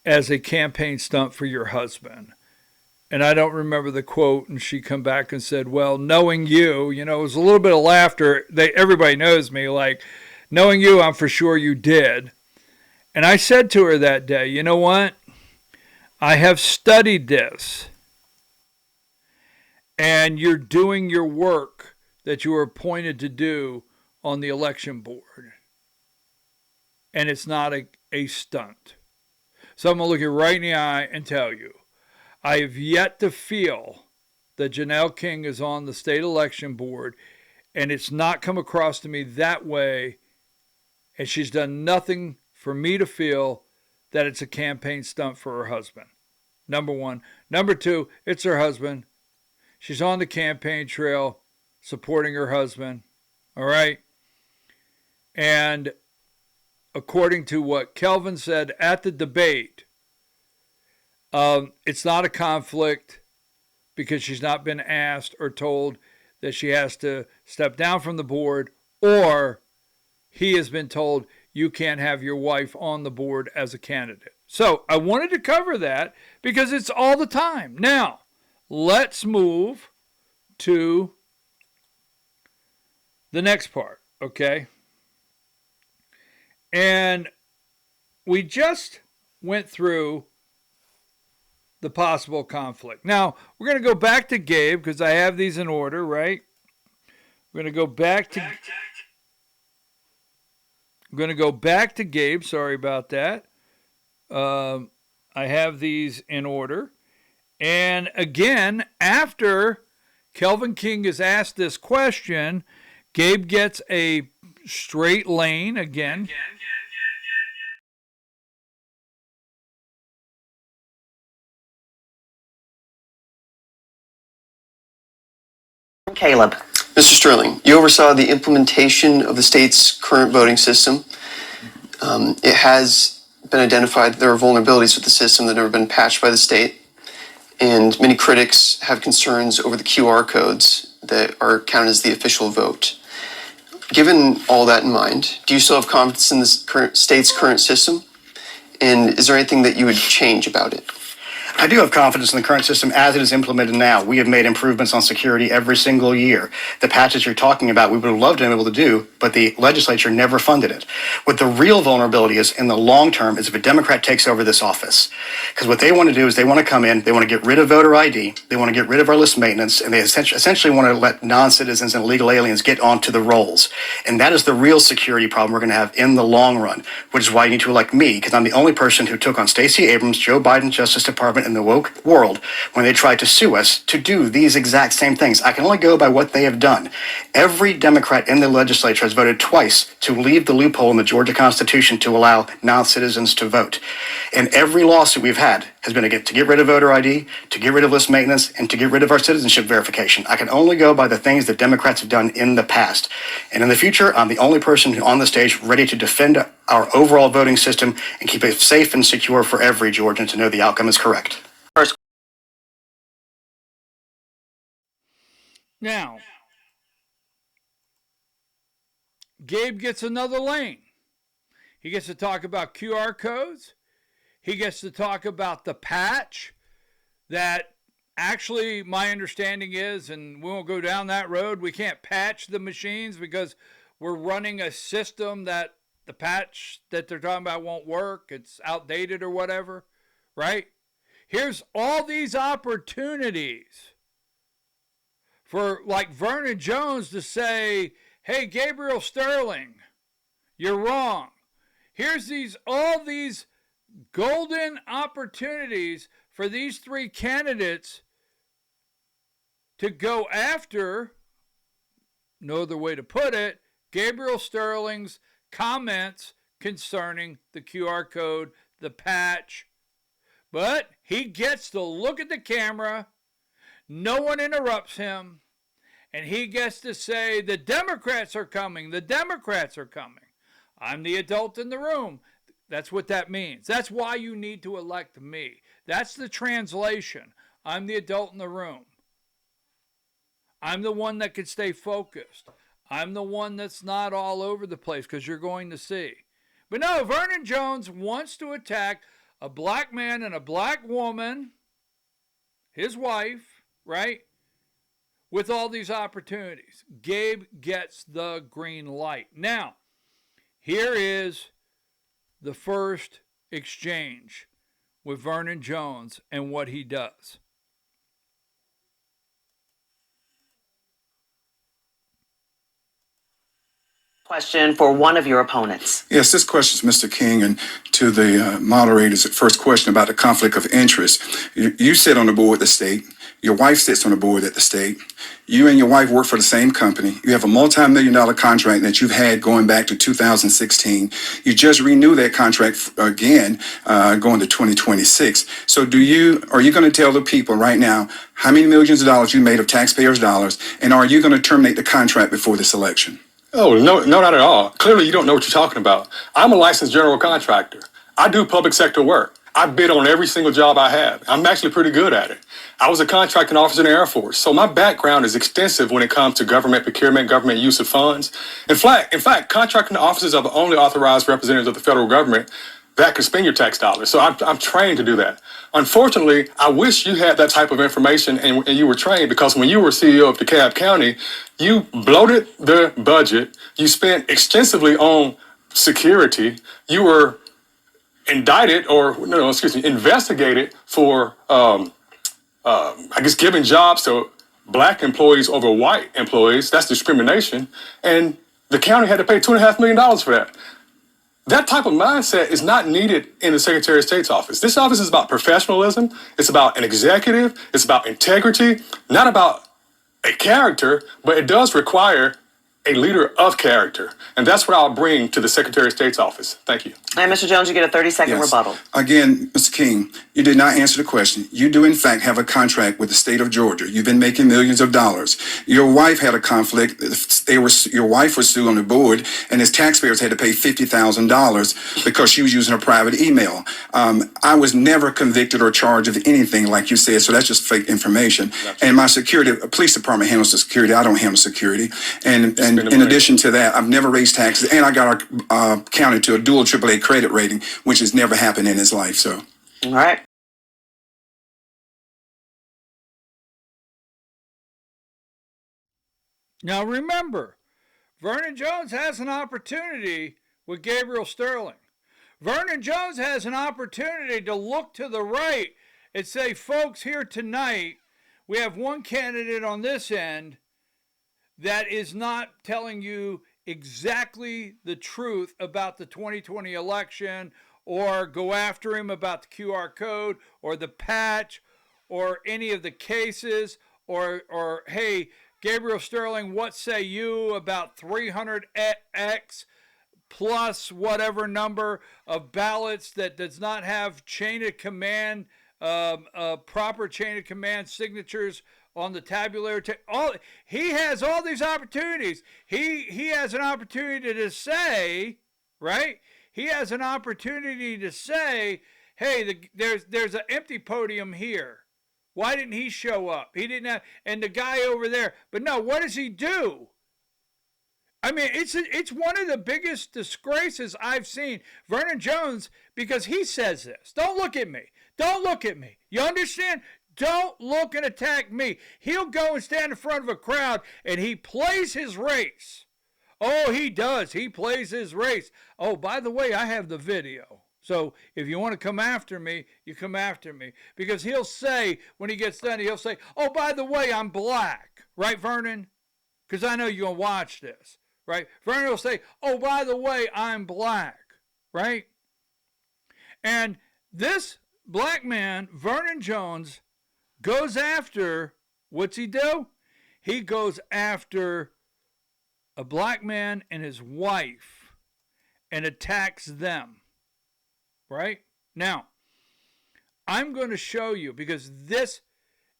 F: as a campaign stunt for your husband. And I don't remember the quote, and she come back and said, well, knowing you, it was a little bit of laughter. Everybody knows me, like, knowing you, I'm for sure you did. And I said to her that day, you know what? I have studied this. And you're doing your work that you were appointed to do on the election board. And it's not a stunt. So I'm going to look you right in the eye and tell you, I have yet to feel that Janelle King is on the state election board, and it's not come across to me that way, and she's done nothing for me to feel that it's a campaign stunt for her husband. Number one. Number two, it's her husband. She's on the campaign trail supporting her husband. All right? And according to what Kelvin said at the debate, it's not a conflict because she's not been asked or told that she has to step down from the board, or he has been told you can't have your wife on the board as a candidate. So I wanted to cover that because it's all the time. Now, let's move to the next part. Okay. And we just went through the possible conflict. Now, we're going to go back to Gabe because I have these in order, right? We're going to go back to Gabe. Sorry about that. I have these in order. And again, after Kelvin King is asked this question, Gabe gets a straight lane again.
J: Caleb.
K: Mr. Sterling, you oversaw the implementation of the state's current voting system. It has been identified that there are vulnerabilities with the system that have never been patched by the state, and many critics have concerns over the QR codes that are counted as the official vote. Given all that in mind, do you still have confidence in the state's current system? And is there anything that you would change about it?
G: I do have confidence in the current system as it is implemented now. We have made improvements on security every single year. The patches you're talking about, we would have loved to be able to do, but the legislature never funded it. What the real vulnerability is in the long term is if a Democrat takes over this office. Because what they want to do is they want to come in, they want to get rid of voter ID, they want to get rid of our list maintenance, and they essentially want to let non-citizens and illegal aliens get onto the rolls. And that is the real security problem we're going to have in the long run, which is why you need to elect me, because I'm the only person who took on Stacey Abrams, Joe Biden's Justice Department, in the woke world when they tried to sue us to do these exact same things. I can only go by what they have done. Every Democrat in the legislature has voted twice to leave the loophole in the Georgia Constitution to allow non-citizens to vote. And every lawsuit we've had has been to get rid of voter ID, to get rid of list maintenance, and to get rid of our citizenship verification. I can only go by the things that Democrats have done in the past. And in the future, I'm the only person on the stage ready to defend our overall voting system and keep it safe and secure for every Georgian to know the outcome is correct.
F: Now, Gabe gets another lane. He gets to talk about QR codes. He gets to talk about the patch that actually my understanding is, and we won't go down that road, we can't patch the machines because we're running a system that the patch that they're talking about won't work. It's outdated or whatever, right? Here's all these opportunities for like Vernon Jones to say, hey, Gabriel Sterling, you're wrong. Here's all these golden opportunities for these three candidates to go after, no other way to put it, Gabriel Sterling's comments concerning the QR code, the patch. But he gets to look at the camera. No one interrupts him. And he gets to say, the Democrats are coming. The Democrats are coming. I'm the adult in the room. That's what that means. That's why you need to elect me. That's the translation. I'm the adult in the room. I'm the one that can stay focused. I'm the one that's not all over the place, because you're going to see. But no, Vernon Jones wants to attack a black man and a black woman, his wife, right, with all these opportunities. Gabe gets the green light. Now, here is the first exchange with Vernon Jones and what he does.
J: Question for one of your opponents.
L: Yes, this question is Mr. King, and to the moderators, first question about the conflict of interest. You sit on the board at the state. Your wife sits on the board at the state. You and your wife work for the same company. You have a multi-million-dollar contract that you've had going back to 2016. You just renewed that contract again, going to 2026. So are you going to tell the people right now how many millions of dollars you made of taxpayers' dollars, and are you going to terminate the contract before this election?
I: Oh, no, not at all. Clearly, you don't know what you're talking about. I'm a licensed general contractor. I do public sector work. I bid on every single job I have. I'm actually pretty good at it. I was a contracting officer in the Air Force, so my background is extensive when it comes to government procurement, government use of funds. In fact, contracting officers are the only authorized representatives of the federal government that could spend your tax dollars. So I'm trained to do that. Unfortunately, I wish you had that type of information and you were trained, because when you were CEO of DeKalb County, you bloated the budget. You spent extensively on security. You were indicted investigated for, I guess, giving jobs to black employees over white employees. That's discrimination. And the county had to pay $2.5 million for that. That type of mindset is not needed in the Secretary of State's office. This office is about professionalism. It's about an executive. It's about integrity, not about a character, but it does require a leader of character. And that's what I'll bring to the Secretary of State's office. Thank you.
J: All right, Mr. Jones, you get a 30-second rebuttal.
L: Again, Mr. King, you did not answer the question. You do, in fact, have a contract with the state of Georgia. You've been making millions of dollars. Your wife had a conflict. Your wife was sued on the board, and his taxpayers had to pay $50,000 because she was using a private email. I was never convicted or charged of anything like you said, so that's just fake information. And my security, police department handles the security. I don't handle security. And in addition to that, I've never raised taxes, and I got our county to a dual AAA credit rating, which has never happened in his life. So,
J: all right.
F: Now remember, Vernon Jones has an opportunity with Gabriel Sterling. Vernon Jones has an opportunity to look to the right and say, folks, here tonight, we have one candidate on this end that is not telling you exactly the truth about the 2020 election, or go after him about the QR code or the patch or any of the cases, or hey, Gabriel Sterling, what say you about 300X plus whatever number of ballots that does not have chain of command, proper chain of command signatures on the tabular. He has all these opportunities. He has an opportunity to say, right? He has an opportunity to say, hey, there's an empty podium here. Why didn't he show up? He didn't have, and the guy over there. But no, what does he do? I mean, it's one of the biggest disgraces I've seen. Vernon Jones, because he says this. Don't look at me. Don't look at me. You understand? Don't look and attack me. He'll go and stand in front of a crowd and he plays his race. Oh, he does. He plays his race. Oh, by the way, I have the video. So if you want to come after me, you come after me. Because he'll say, when he gets done, he'll say, oh, by the way, I'm black. Right, Vernon? Because I know you're going to watch this. Right? Vernon will say, oh, by the way, I'm black. Right? And this black man, Vernon Jones, goes after, what's he do? He goes after a black man and his wife and attacks them. Right? Now, I'm going to show you, because this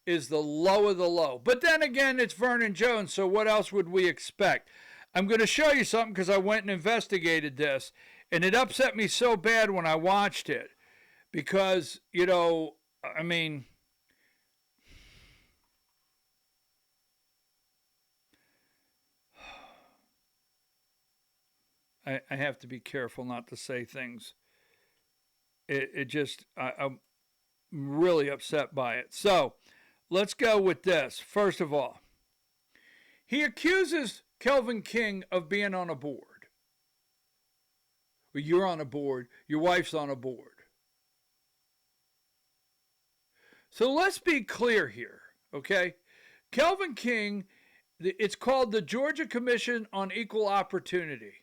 F: is the low of the low. But then again, it's Vernon Jones, so what else would we expect? I'm going to show you something because I went and investigated this, and it upset me so bad when I watched it. Because, you know, I mean, I have to be careful not to say things. I'm really upset by it. So let's go with this. First of all, he accuses Kelvin King of being on a board. Well, you're on a board. Your wife's on a board. So let's be clear here, okay? Kelvin King, it's called the Georgia Commission on Equal Opportunity.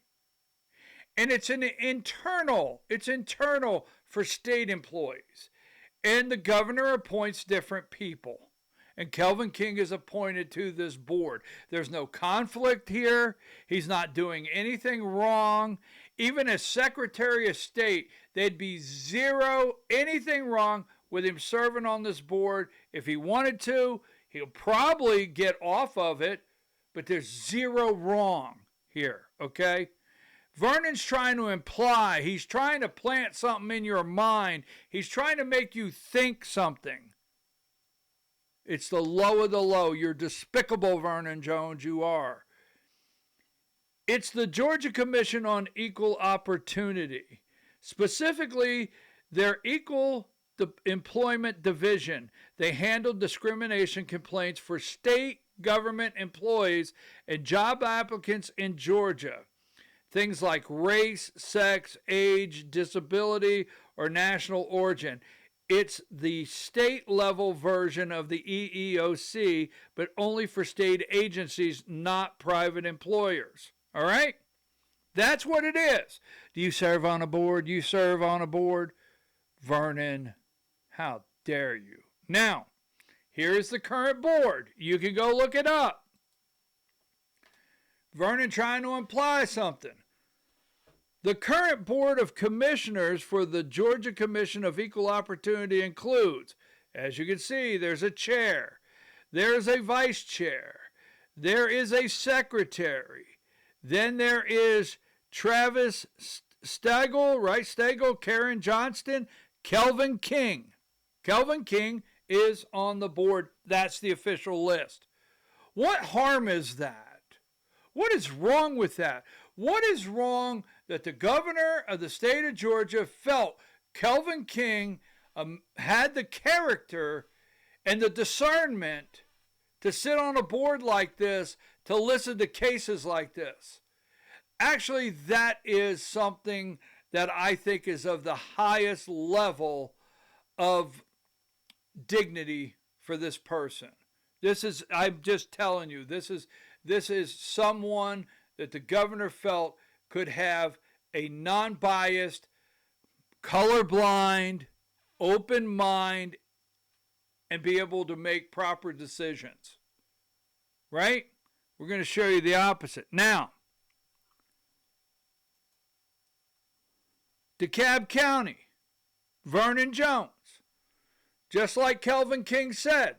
F: And it's internal for state employees. And the governor appoints different people. And Kelvin King is appointed to this board. There's no conflict here. He's not doing anything wrong. Even as Secretary of State, there'd be anything wrong with him serving on this board. If he wanted to, he'll probably get off of it, but there's zero wrong here, okay? Vernon's trying to imply, he's trying to plant something in your mind. He's trying to make you think something. It's the low of the low. You're despicable, Vernon Jones, you are. It's the Georgia Commission on Equal Opportunity. Specifically, their equal employment division. They handled discrimination complaints for state government employees and job applicants in Georgia. Things like race, sex, age, disability, or national origin. It's the state level version of the EEOC, but only for state agencies, not private employers. All right? That's what it is. Do you serve on a board? You serve on a board? Vernon, how dare you? Now, here's the current board. You can go look it up. Vernon trying to imply something. The current Board of Commissioners for the Georgia Commission of Equal Opportunity includes, as you can see, there's a chair, there's a vice chair, there is a secretary, then there is Travis Stagel, right? Stagel, Karen Johnston, Kelvin King. Kelvin King is on the board. That's the official list. What harm is that? What is wrong with that? What is wrong that the governor of the state of Georgia felt Kelvin King had the character and the discernment to sit on a board like this, to listen to cases like this? Actually, that is something that I think is of the highest level of dignity for this person. This is, I'm just telling you, this is someone that the governor felt could have a non-biased, colorblind, open mind, and be able to make proper decisions. Right? We're going to show you the opposite. Now, DeKalb County, Vernon Jones, just like Kelvin King said,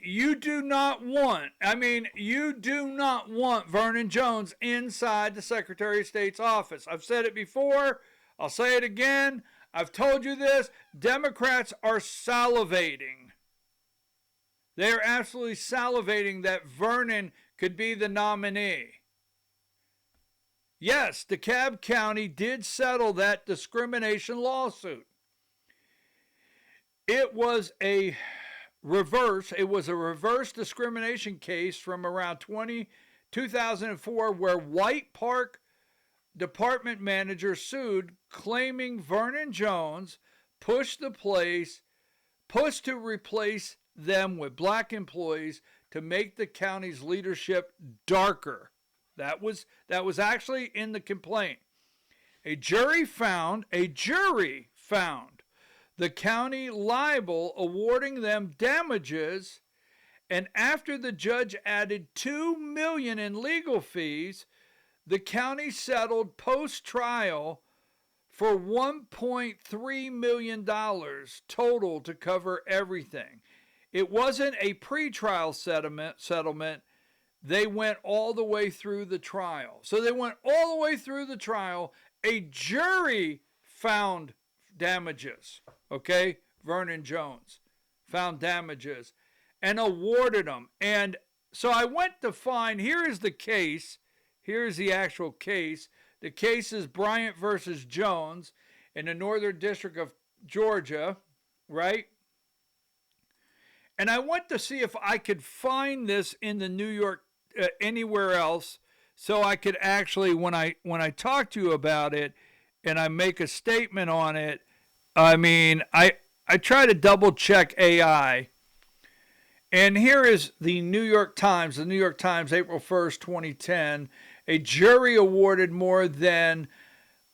F: you do not want Vernon Jones inside the Secretary of State's office. I've said it before. I'll say it again. I've told you this. Democrats are salivating. They are absolutely salivating that Vernon could be the nominee. Yes, DeKalb County did settle that discrimination lawsuit. It was a reverse discrimination case from around 2004 where White Park department manager sued, claiming Vernon Jones pushed to replace them with black employees to make the county's leadership darker. That was actually in the complaint. A jury found the county liable, awarding them damages, and after the judge added $2 million in legal fees, the county settled post-trial for $1.3 million total to cover everything. It wasn't a pre-trial settlement. They went all the way through the trial. So they went all the way through the trial. A jury found damages. Okay? Vernon Jones found damages and awarded them. And so I went to find, here is the case. Here's the actual case. The case is Bryant versus Jones in the Northern District of Georgia, right? And I went to see if I could find this in the New York, anywhere else, so I could actually, when I talk to you about it and I make a statement on it, I try to double check AI. And here is the New York Times, April 1st, 2010. A jury awarded more than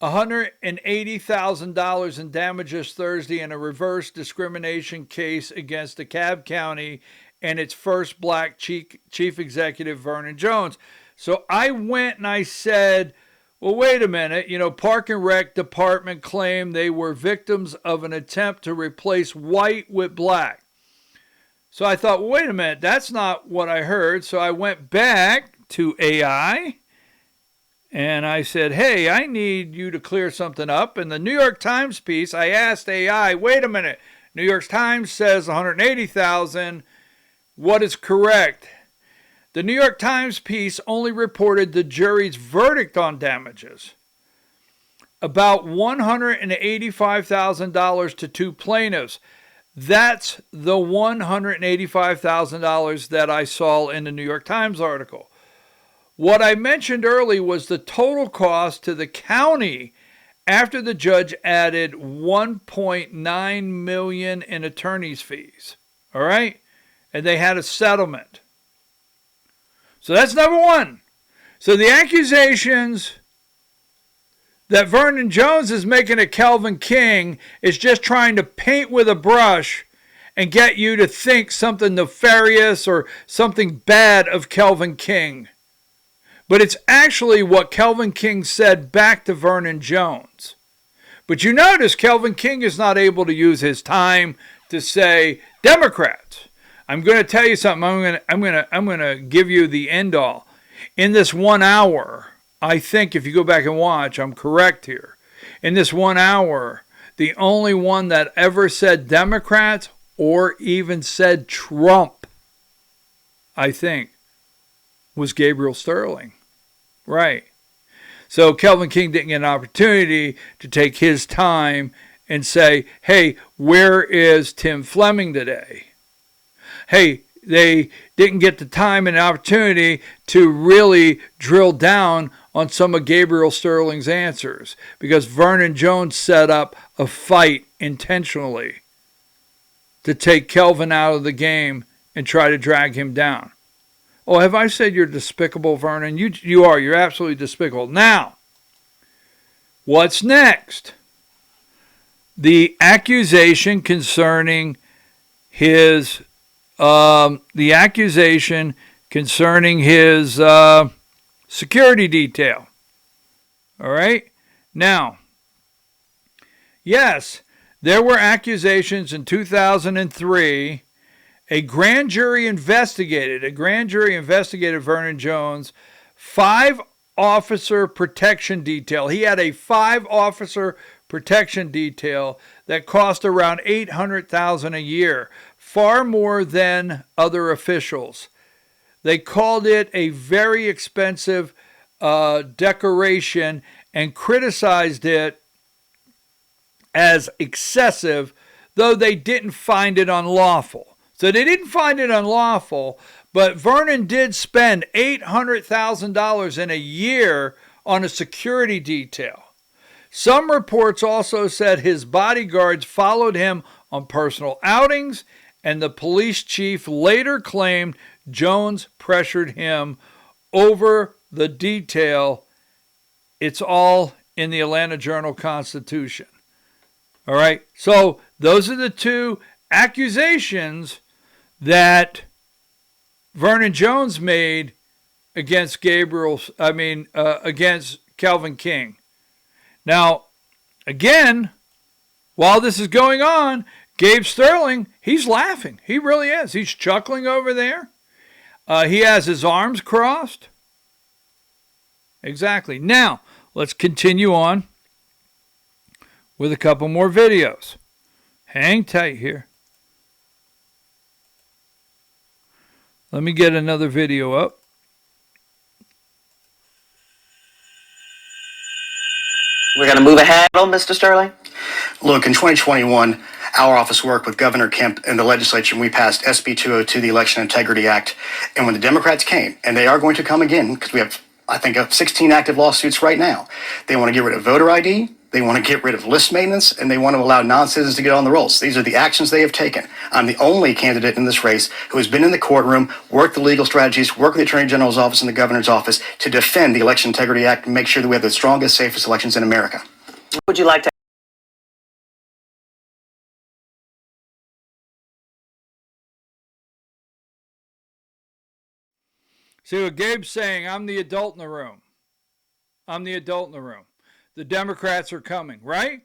F: $180,000 in damages Thursday in a reverse discrimination case against DeKalb County and its first black chief executive, Vernon Jones. So I went and I said, well, wait a minute. Park and Rec Department claimed they were victims of an attempt to replace white with black. So I thought, well, wait a minute, that's not what I heard. So I went back to AI and I said, hey, I need you to clear something up. In the New York Times piece, I asked AI, wait a minute, New York Times says $180,000. What is correct? The New York Times piece only reported the jury's verdict on damages. about $185,000 to two plaintiffs. That's the $185,000 that I saw in the New York Times article. What I mentioned earlier was the total cost to the county after the judge added $1.9 million in attorney's fees. All right? And they had a settlement. So that's number one. So the accusations that Vernon Jones is making at Kelvin King is just trying to paint with a brush and get you to think something nefarious or something bad of Kelvin King. But it's actually what Kelvin King said back to Vernon Jones. But you notice Kelvin King is not able to use his time to say, Democrats, I'm going to tell you something. I'm going to give you the end all. In this 1 hour, I think if you go back and watch, I'm correct here. In this 1 hour, the only one that ever said Democrats or even said Trump, I think, was Gabriel Sterling. Right. So Kelvin King didn't get an opportunity to take his time and say, hey, where is Tim Fleming today? Hey, they didn't get the time and opportunity to really drill down on some of Gabriel Sterling's answers because Vernon Jones set up a fight intentionally to take Kelvin out of the game and try to drag him down. Oh, have I said you're despicable, Vernon? You are. You're absolutely despicable. Now, what's next? The accusation concerning his security detail. All right? Now, yes, there were accusations in 2003. A grand jury investigated Vernon Jones' 5-officer protection detail. He had a 5-officer protection detail that cost around $800,000 a year, far more than other officials. They called it a very expensive decoration and criticized it as excessive, though they didn't find it unlawful. So they didn't find it unlawful, but Vernon did spend $800,000 in a year on a security detail. Some reports also said his bodyguards followed him on personal outings, and the police chief later claimed Jones pressured him over the detail. It's all in the Atlanta Journal-Constitution. All right, so those are the two accusations that Vernon Jones made against against Kelvin King. Now, again, while this is going on, Gabe Sterling, he's laughing. He really is. He's chuckling over there. He has his arms crossed. Exactly. Now, let's continue on with a couple more videos. Hang tight here. Let me get another video up.
J: We're going to move ahead, Mr. Sterling.
G: Look, in 2021, our office worked with Governor Kemp and the legislature, and we passed SB 202, the Election Integrity Act. And when the Democrats came, and they are going to come again, because we have, I think, 16 active lawsuits right now, they want to get rid of voter ID, they want to get rid of list maintenance, and they want to allow non-citizens to get on the rolls. These are the actions they have taken. I'm the only candidate in this race who has been in the courtroom, worked the legal strategies, worked with the Attorney General's office and the Governor's office to defend the Election Integrity Act and make sure that we have the strongest, safest elections in America.
J: Would you like to?
F: See what Gabe's saying, I'm the adult in the room. I'm the adult in the room. The Democrats are coming, right?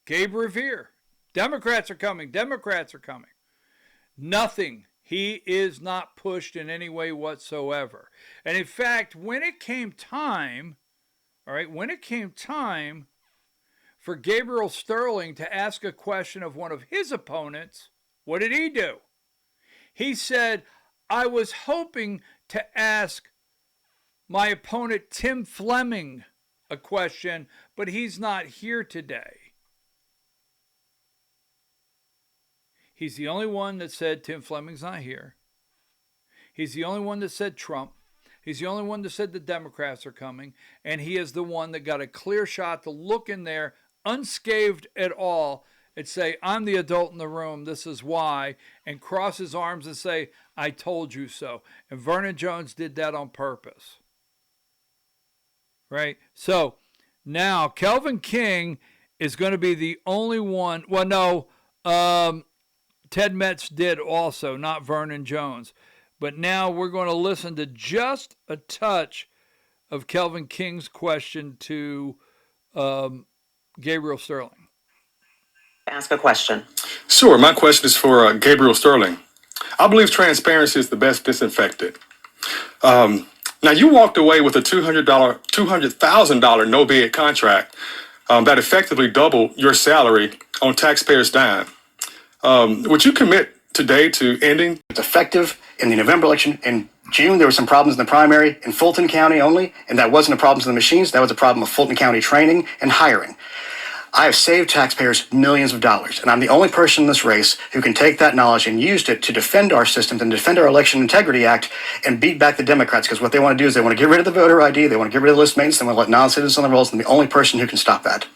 F: Gabe Revere. Democrats are coming. Democrats are coming. Nothing. He is not pushed in any way whatsoever. And in fact, when it came time, all right, when it came time for Gabriel Sterling to ask a question of one of his opponents, what did he do? He said, I was hoping to ask my opponent Tim Fleming a question, but he's not here today. He's the only one that said Tim Fleming's not here. He's the only one that said Trump. He's the only one that said the Democrats are coming. And he is the one that got a clear shot to look in there unscathed at all and say, I'm the adult in the room, this is why, and cross his arms and say, I told you so. And Vernon Jones did that on purpose. Right? So now Kelvin King is going to be the only one. Well, no, Ted Metz did also, not Vernon Jones. But now we're going to listen to just a touch of Kelvin King's question to Gabriel Sterling.
J: Ask a question.
I: Sure. My question is for Gabriel Sterling. I believe transparency is the best disinfectant. Now, you walked away with a $200,000 no-bid contract that effectively doubled your salary on taxpayers' dime. Would you commit today to ending?
G: It's effective in the November election. In June, there were some problems in the primary in Fulton County only, and that wasn't a problem with the machines. That was a problem of Fulton County training and hiring. I have saved taxpayers millions of dollars, and I'm the only person in this race who can take that knowledge and used it to defend our systems and defend our Election Integrity Act and beat back the Democrats, because what they want to do is they want to get rid of the voter ID, they want to get rid of the list maintenance, they want to let non-citizens on the rolls, and I'm the only person who can stop that.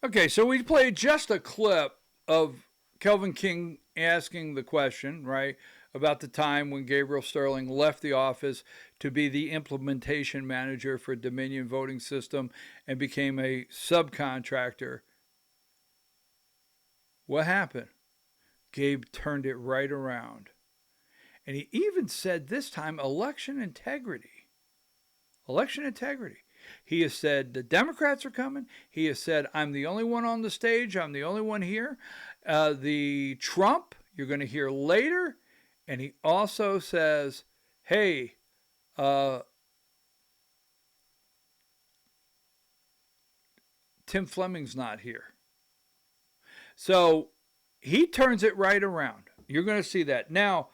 F: Okay, so we played just a clip of Kelvin King asking the question, right, about the time when Gabriel Sterling left the office to be the implementation manager for Dominion voting system and became a subcontractor. What happened? Gabe turned it right around. And he even said this time, election integrity. Election integrity. He has said the Democrats are coming. He has said, I'm the only one on the stage. I'm the only one here. The Trump, you're going to hear later. And he also says, hey, Tim Fleming's not here. So he turns it right around. You're going to see that. Now,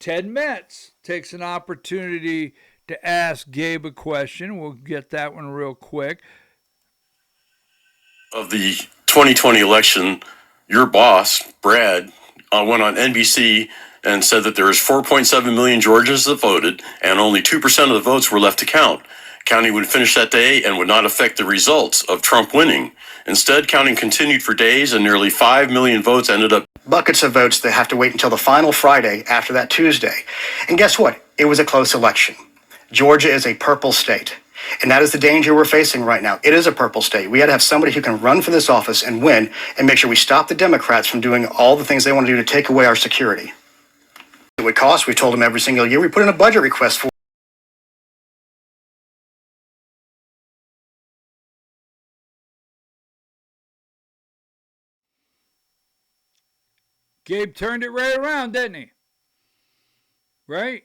F: Ted Metz takes an opportunity to ask Gabe a question. We'll get that one real quick.
M: Of the 2020 election, your boss, Brad, went on NBC and said that there was 4.7 million Georgians that voted and only 2% of the votes were left to count. Counting would finish that day and would not affect the results of Trump winning. Instead, counting continued for days and nearly 5 million votes ended up.
G: Buckets of votes that have to wait until the final Friday after that Tuesday. And guess what? It was a close election. Georgia is a purple state. And that is the danger we're facing right now. It is a purple state. We got to have somebody who can run for this office and win and make sure we stop the Democrats from doing all the things they want to do to take away our security. It would cost, we told them every single year, we put in a budget request for.
F: Gabe turned it right around, didn't he? Right?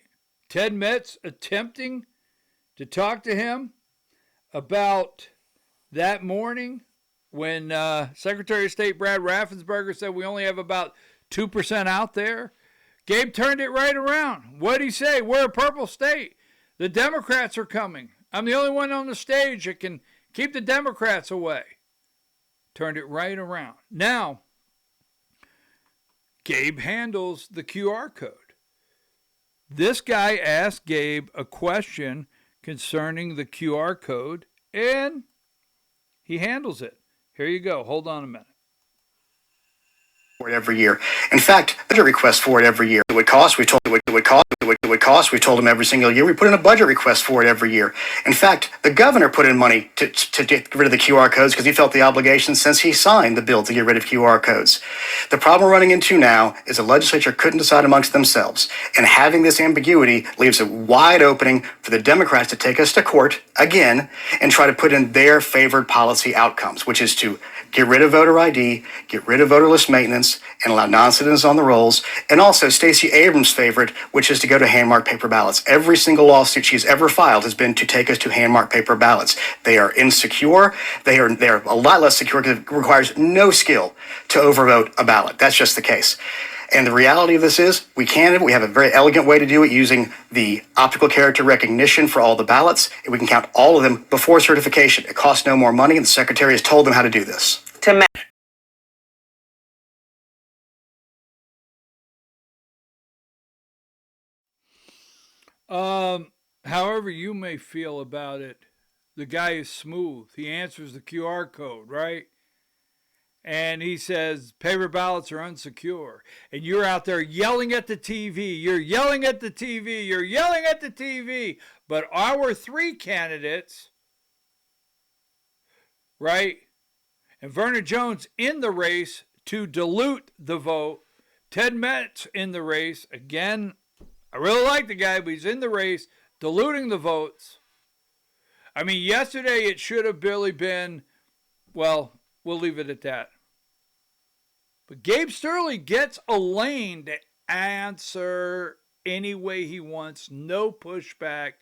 F: Ted Metz attempting to talk to him about that morning when Secretary of State Brad Raffensperger said we only have about 2% out there. Gabe turned it right around. What did he say? We're a purple state. The Democrats are coming. I'm the only one on the stage that can keep the Democrats away. Turned it right around. Now, Gabe handles the QR code. This guy asked Gabe a question concerning the QR code, and he handles it. Here you go. Hold on a minute.
G: Every year. In fact, budget request for it every year. It would cost, we told it would cost, we told them every single year. We put in a budget request for it every year. In fact, the governor put in money to get rid of the QR codes because he felt the obligation since he signed the bill to get rid of QR codes. The problem we're running into now is the legislature couldn't decide amongst themselves. And having this ambiguity leaves a wide opening for the Democrats to take us to court again and try to put in their favored policy outcomes, which is to Get rid of voter ID, get rid of voter list maintenance, and allow non-citizens on the rolls. And also Stacey Abrams' favorite, which is to go to hand-marked paper ballots. Every single lawsuit she's ever filed has been to take us to hand-marked paper ballots. They are insecure. They are a lot less secure because it requires no skill to overvote a ballot. That's just the case. And the reality of this is we have a very elegant way to do it using the optical character recognition for all the ballots. And we can count all of them before certification. It costs no more money, and the secretary has told them how to do this.
F: However you may feel about it, the guy is smooth. He answers the QR code, right? And he says paper ballots are unsecure. And you're out there yelling at the TV. You're yelling at the TV. You're yelling at the TV. But our three candidates, right? And Vernon Jones in the race to dilute the vote. Ted Metz in the race. Again, I really like the guy, but he's in the race, diluting the votes. I mean, yesterday it should have really been, well, we'll leave it at that. But Gabe Sterling gets a lane to answer any way he wants. No pushback.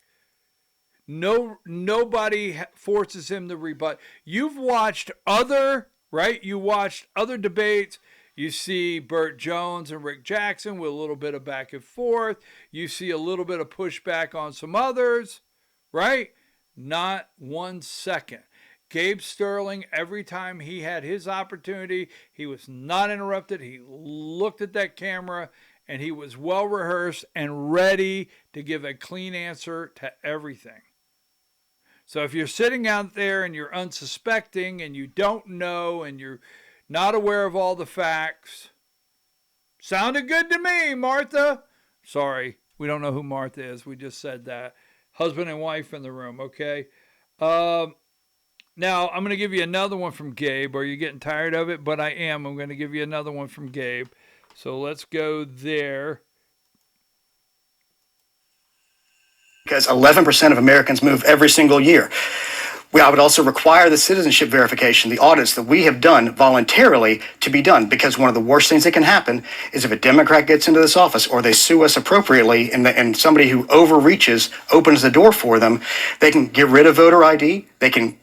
F: Nobody forces him to rebut. You've watched other, right? You watched other debates. You see Burt Jones and Rick Jackson with a little bit of back and forth. You see a little bit of pushback on some others, right? Not 1 second. Gabe Sterling, every time he had his opportunity, he was not interrupted. He looked at that camera, and he was well rehearsed and ready to give a clean answer to everything. So if you're sitting out there and you're unsuspecting and you don't know and you're not aware of all the facts, sounded good to me, Martha. Sorry, we don't know who Martha is. We just said that. Husband and wife in the room, okay? Now, I'm going to give you another one from Gabe. Are you getting tired of it? But I am. I'm going to give you another one from Gabe. So let's go there.
G: Because 11% of Americans move every single year. I would also require the citizenship verification, the audits that we have done voluntarily to be done, because one of the worst things that can happen is if a Democrat gets into this office or they sue us appropriately and somebody who overreaches opens the door for them, they can get rid of voter ID, they can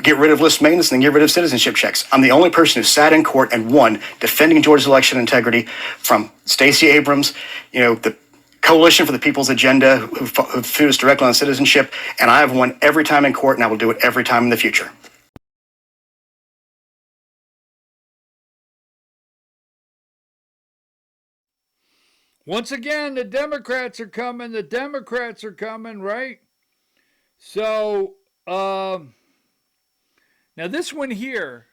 G: get rid of list maintenance, and then get rid of citizenship checks. I'm the only person who sat in court and won defending Georgia's election integrity from Stacey Abrams, the Coalition for the People's Agenda, who sued us directly on citizenship, and I have won every time in court, and I will do it every time in the future.
F: Once again, the Democrats are coming. The Democrats are coming, right? So, now this one here,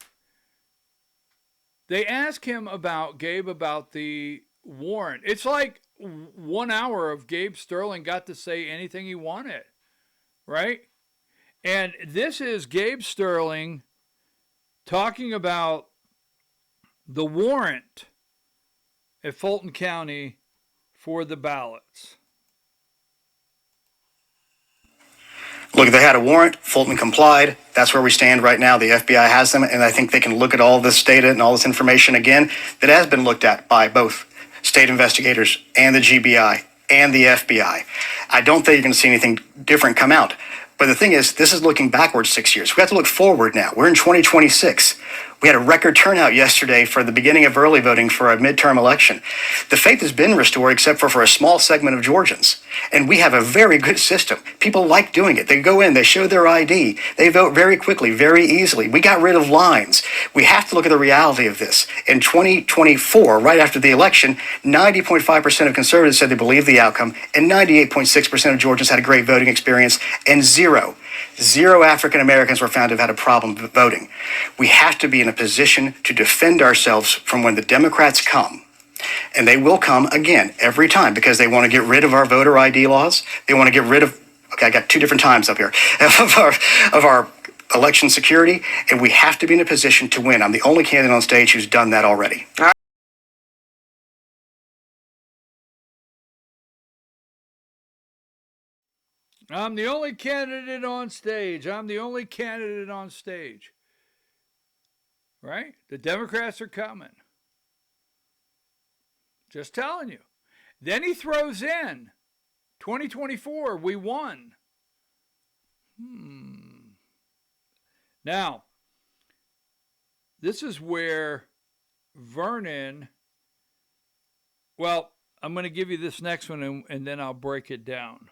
F: they ask him about, Gabe, about the warrant. It's like 1 hour of Gabe Sterling got to say anything he wanted, right? And this is Gabe Sterling talking about the warrant at Fulton County for the ballots.
G: Look, they had a warrant. Fulton complied. That's where we stand right now. The FBI has them, and I think they can look at all this data and all this information again that has been looked at by both state investigators and the GBI and the FBI. I don't think you're going to see anything different come out. But the thing is, this is looking backwards 6 years. We have to look forward now. We're in 2026. We had a record turnout yesterday for the beginning of early voting for a midterm election. The faith has been restored except for a small segment of Georgians. And we have a very good system. People like doing it. They go in, they show their ID, they vote very quickly, very easily. We got rid of lines. We have to look at the reality of this. In 2024, right after the election, 90.5% of conservatives said they believed the outcome, and 98.6% of Georgians had a great voting experience, and zero African Americans were found to have had a problem voting. We have to be in a position to defend ourselves from when the Democrats come. And they will come again every time because they want to get rid of our voter ID laws. They want to get rid of, okay, I got two different times up here, of our election security. And we have to be in a position to win. I'm the only candidate on stage who's done that already.
F: I'm the only candidate on stage. I'm the only candidate on stage. right? The Democrats are coming. Just telling you. Then he throws in 2024, we won. Now, this is where Vernon, well, I'm going to give you this next one and then I'll break it down.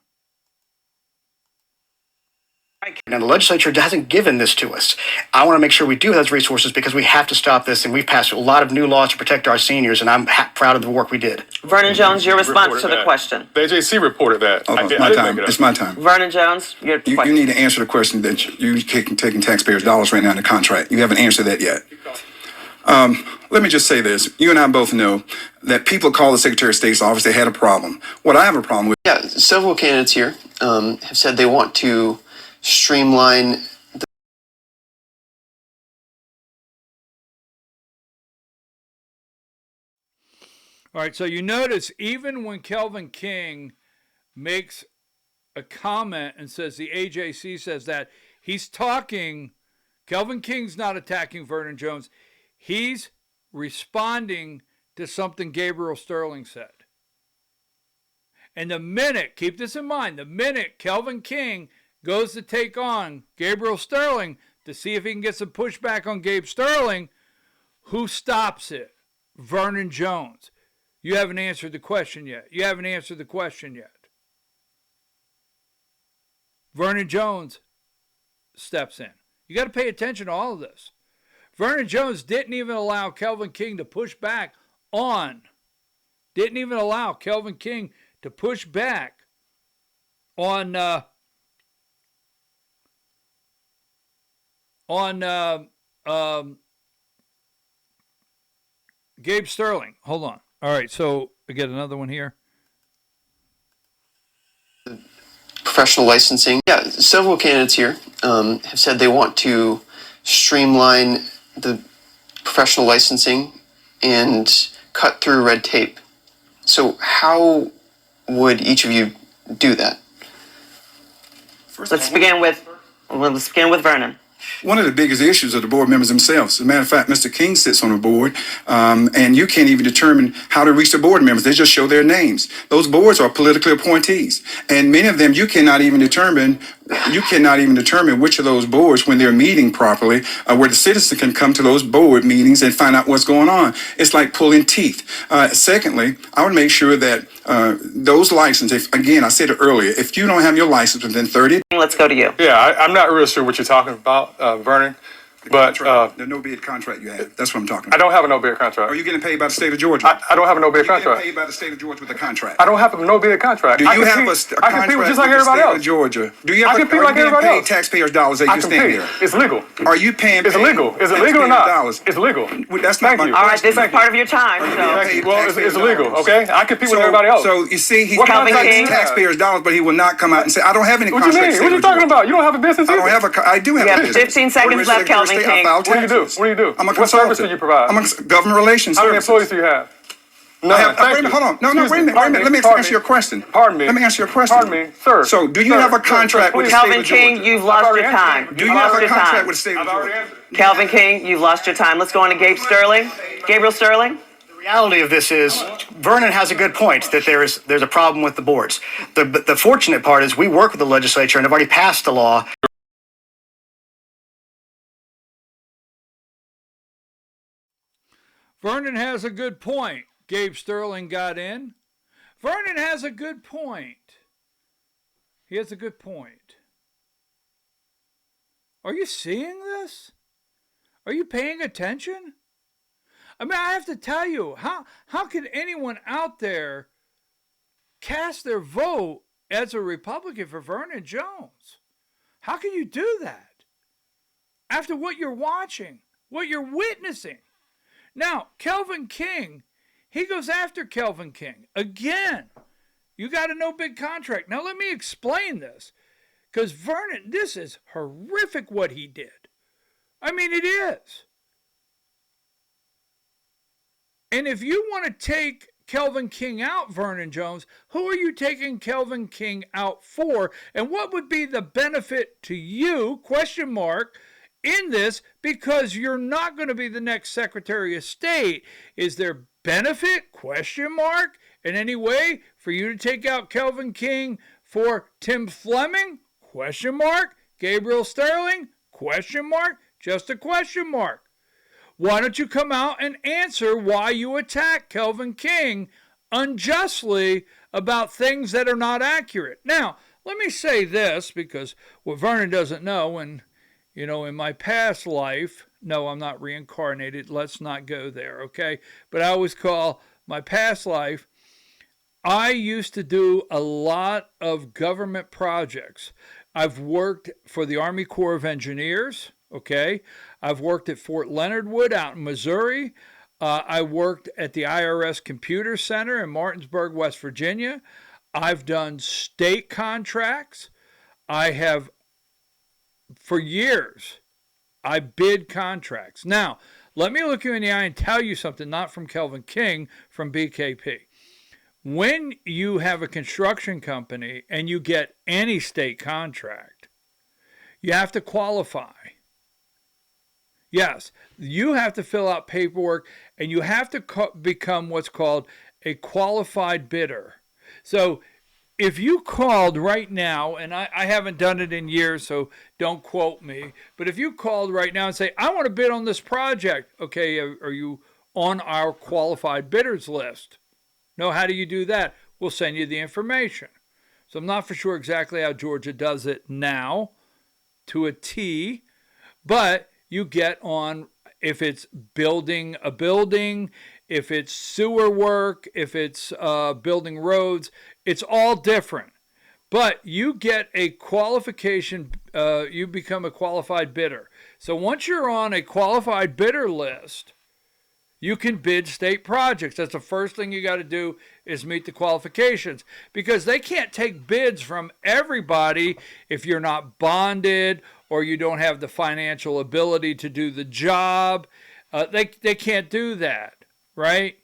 G: Now, the legislature hasn't given this to us. I want to make sure we do have those resources because we have to stop this, and we've passed a lot of new laws to protect our seniors, and I'm proud of the work we did.
J: Vernon Jones, your response to the question.
I: The AJC reported that.
L: Oh, it's my time. It's my time.
J: Vernon Jones, your question.
L: You need to answer the question that you're taking taxpayers' dollars right now in the contract. You haven't answered that yet. Let me just say this. You and I both know that people call the Secretary of State's office, they had a problem. What I have a problem with...
K: Yeah, several candidates here have said they want to streamline the...
F: All right, so you notice even when Kelvin King makes a comment and says the AJC says that, he's talking, Kelvin King's not attacking Vernon Jones. He's responding to something Gabriel Sterling said. And the minute, keep this in mind, the minute Kelvin King goes to take on Gabriel Sterling to see if he can get some pushback on Gabe Sterling, who stops it? Vernon Jones. You haven't answered the question yet. You haven't answered the question yet. Vernon Jones steps in. You got to pay attention to all of this. Vernon Jones didn't even allow Kelvin King to push back on. Didn't even allow Kelvin King to push back on Gabe Sterling. Hold on. All right, so I get another one here.
K: Professional licensing. Yeah, several candidates here have said they want to streamline the professional licensing and cut through red tape. So how would each of you do that?
J: Let's begin with Vernon.
L: One of the biggest issues are the board members themselves. As a matter of fact, Mr. King sits on the board, and you can't even determine how to reach the board members. They just show their names. Those boards are politically appointees, and many of them you cannot even determine which of those boards, when they're meeting properly, where the citizen can come to those board meetings and find out what's going on. It's like pulling teeth. Secondly, I would make sure that those licenses, again, I said it earlier, if you don't have your license within 30...
J: Let's go to you.
I: Yeah, I'm not real sure what you're talking about, Vernon. But
L: the no-bid contract you have, that's what I'm talking about.
I: I don't have a no-bid contract.
L: Are you getting paid by the state of Georgia?
I: I don't have a no-bid contract.
L: Are you getting paid by the state of Georgia with a contract?
I: I don't have a no-bid contract.
L: Do you have a contract
I: just like
L: with the
I: everybody
L: state
I: else.
L: of Georgia? Do you have
I: I compete like everybody else.
L: Taxpayers' dollars as you stand here?
I: It's legal.
L: Are you paying?
I: It's illegal. Is it legal or not? It's legal.
L: That's not my question.
J: All right, this is part of your time. So.
I: Well, it's illegal. Okay, I compete with everybody else.
L: So you see, he's
J: Calvin King?
L: taxpayers' dollars, but he will not come out and say, "I don't have any contracts."
I: What do you mean? What are you talking about? You don't have a business.
L: I don't have a. I do have a business.
J: 15 seconds left, Calvin King.
I: What do you do? What do you do?
L: I'm a
I: What service
L: consultant.
I: do you provide?
L: I'm a government relations.
I: How many employees do you have? No,
L: wait a minute, hold on. No, wait a minute. Let me answer your question.
I: Pardon me.
L: Let me answer your question.
I: Pardon me, sir.
L: So, do you have a contract with the state of Georgia?
J: Calvin King, you've lost your time.
L: Do you have a contract with the state of Georgia?
J: Calvin King, you've lost your time. Let's go on to Gabe Sterling. Gabriel Sterling.
G: The reality of this is, Vernon has a good point that there's a problem with the boards. The fortunate part is we work with the legislature and have already passed a law.
F: Vernon has a good point. Gabe Sterling got in. Vernon has a good point. He has a good point. Are you seeing this? Are you paying attention? I mean, I have to tell you, how can anyone out there cast their vote as a Republican for Vernon Jones? How can you do that? After what you're watching, what you're witnessing. Now, Kelvin King, he goes after Kelvin King. Again, you got a no-bid contract. Now, let me explain this. Because Vernon, this is horrific what he did. I mean, it is. And if you want to take Kelvin King out, Vernon Jones, who are you taking Kelvin King out for? And what would be the benefit to you, question mark, in this because you're not going to be the next Secretary of State. Is there benefit, question mark, in any way for you to take out Kelvin King for Tim Fleming, question mark, Gabriel Sterling, question mark, just a question mark? Why don't you come out and answer why you attack Kelvin King unjustly about things that are not accurate? Now, let me say this, because what Vernon doesn't know, and in my past life, no, I'm not reincarnated, let's not go there, okay? But I always call my past life, I used to do a lot of government projects. I've worked for the Army Corps of Engineers, okay? I've worked at Fort Leonard Wood out in Missouri. I worked at the IRS Computer Center in Martinsburg, West Virginia. I've done state contracts. I have, for years, I bid contracts. Now, let me look you in the eye and tell you something, not from Kelvin King, from BKP. When you have a construction company and you get any state contract, you have to qualify. Yes, you have to fill out paperwork and you have to become what's called a qualified bidder. So if you called right now, and I haven't done it in years, so don't quote me, but if you called right now and say, I want to bid on this project, okay, are you on our qualified bidders list? No, how do you do that? We'll send you the information. So I'm not for sure exactly how Georgia does it now to a T, but you get on, if it's building a building, if it's sewer work, if it's building roads, it's all different. But you get a qualification, you become a qualified bidder. So once you're on a qualified bidder list, you can bid state projects. That's the first thing you got to do is meet the qualifications, because they can't take bids from everybody if you're not bonded or you don't have the financial ability to do the job. They can't do that, right?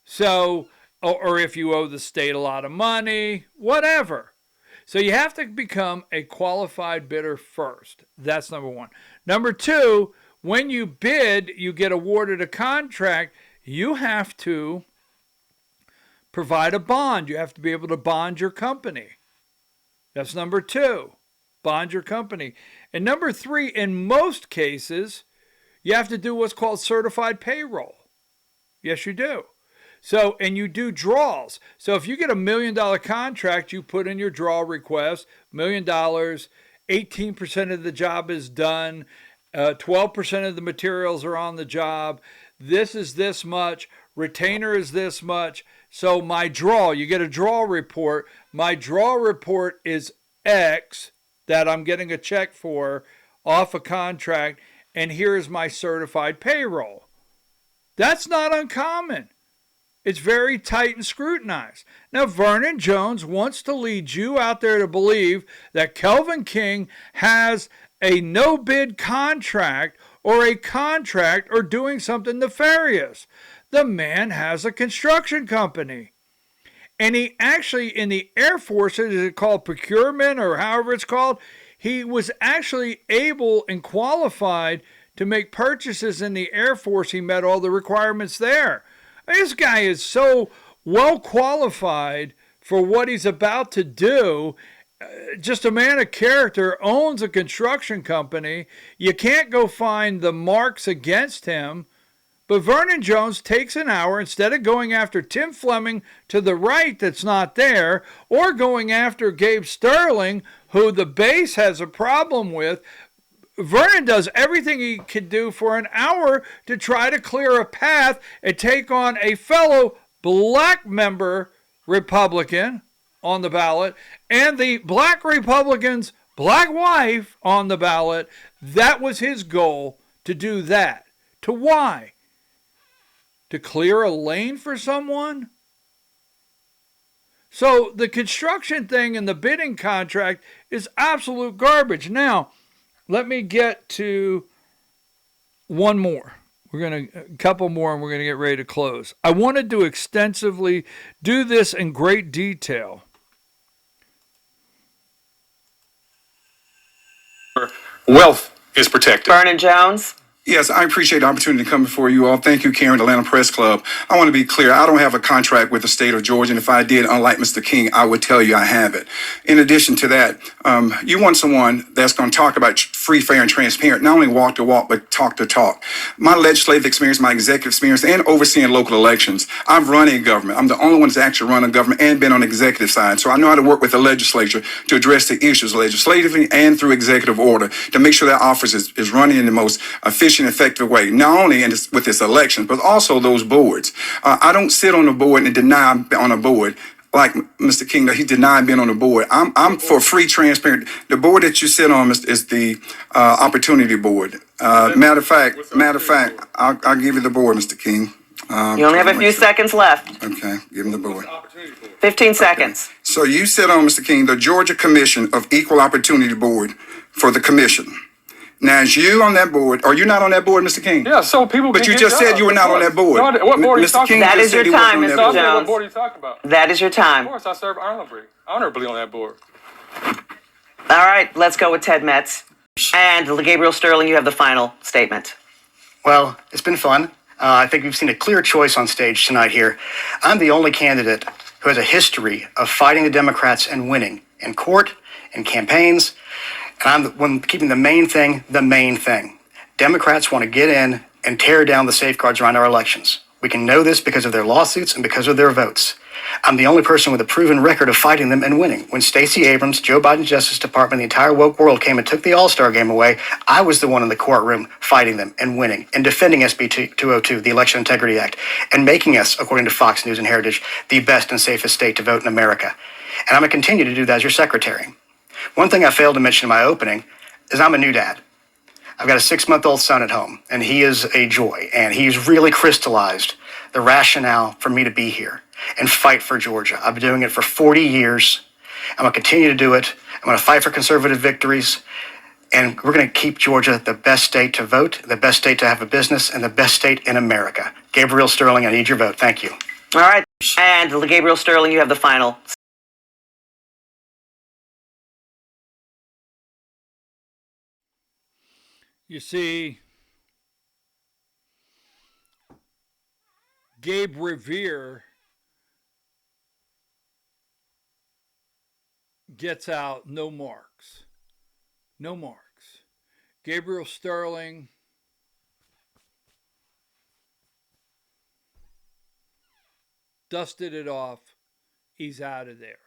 F: So, or if you owe the state a lot of money, whatever. So you have to become a qualified bidder first. That's number one. Number two, when you bid, you get awarded a contract, you have to provide a bond. You have to be able to bond your company. That's number two, bond your company. And number three, in most cases, you have to do what's called certified payroll. Yes, you do. So, and you do draws. So if you get $1 million contract, you put in your draw request, $1 million, 18% of the job is done, 12% of the materials are on the job. This is this much. Retainer is this much. So my draw, you get a draw report. My draw report is X that I'm getting a check for off a contract. And here's my certified payroll. That's not uncommon. It's very tight and scrutinized. Now, Vernon Jones wants to lead you out there to believe that Kelvin King has a no-bid contract or a contract or doing something nefarious. The man has a construction company. And he actually, in the Air Force, is it called procurement or however it's called, he was actually able and qualified to make purchases in the Air Force. He met all the requirements there. This guy is so well qualified for what he's about to do. Just a man of character, owns a construction company. You can't go find the marks against him. But Vernon Jones takes an hour, instead of going after Tim Fleming to the right that's not there, or going after Gabe Sterling, who the base has a problem with. Vernon does everything he can do for an hour to try to clear a path and take on a fellow black member Republican on the ballot and the black Republican's black wife on the ballot. That was his goal, to do that. To why? To clear a lane for someone? So the construction thing and the bidding contract is absolute garbage. Now, let me get to one more. A couple more, and we're going to get ready to close. I wanted to extensively do this in great detail.
I: Wealth is protected.
J: Vernon Jones.
L: Yes, I appreciate the opportunity to come before you all. Thank you, Karen, Atlanta Press Club. I want to be clear. I don't have a contract with the state of Georgia, and if I did, unlike Mr. King, I would tell you I have it. In addition to that, you want someone that's going to talk about free, fair, and transparent, not only walk the walk, but talk the talk. My legislative experience, my executive experience, and overseeing local elections, I've run a government. I'm the only one that's actually run a government and been on the executive side. So I know how to work with the legislature to address the issues legislatively and through executive order to make sure that office is running in the most efficient, effective way, not only with this election, but also those boards. I don't sit on the board and deny I'm on a board like Mr. King, that he denied being on the board. I'm for free, transparent. The board that you sit on is the Opportunity Board. Matter of fact, I'll give you the board, Mr. King.
J: You only have a few seconds left.
L: Okay, give him the board.
J: 15 seconds.
L: Okay. So you sit on, Mr. King, the Georgia Commission of Equal Opportunity Board for the commission. Now, is you on that board? Are you not on that board, Mr. King?
I: Yeah, so people.
L: But you just said you were not on that board.
I: No, what board are you talking
J: about? That is your time, Mr. Jones.
I: What board are you talking about?
J: That is your time.
I: Of course, I serve honorably on that board.
J: All right, let's go with Ted Metz. And Gabriel Sterling, you have the final statement.
G: Well, it's been fun. I think we've seen a clear choice on stage tonight here. I'm the only candidate who has a history of fighting the Democrats and winning in court, in campaigns. And I'm the one keeping the main thing, the main thing. Democrats want to get in and tear down the safeguards around our elections. We can know this because of their lawsuits and because of their votes. I'm the only person with a proven record of fighting them and winning. When Stacey Abrams, Joe Biden's Justice Department, the entire woke world came and took the All-Star game away, I was the one in the courtroom fighting them and winning and defending SB 202, the Election Integrity Act, and making us, according to Fox News and Heritage, the best and safest state to vote in America. And I'm going to continue to do that as your secretary. One thing I failed to mention in my opening is I'm a new dad. I've got a 6-month-old son at home, and he is a joy, and he's really crystallized the rationale for me to be here and fight for Georgia. I've been doing it for 40 years. I'm going to continue to do it. I'm going to fight for conservative victories, and we're going to keep Georgia the best state to vote, the best state to have a business, and the best state in America. Gabriel Sterling, I need your vote. Thank you.
J: All right, and Gabriel Sterling, you have the final.
F: You see, Gabe Revere gets out no marks. No marks. Gabriel Sterling dusted it off. He's out of there.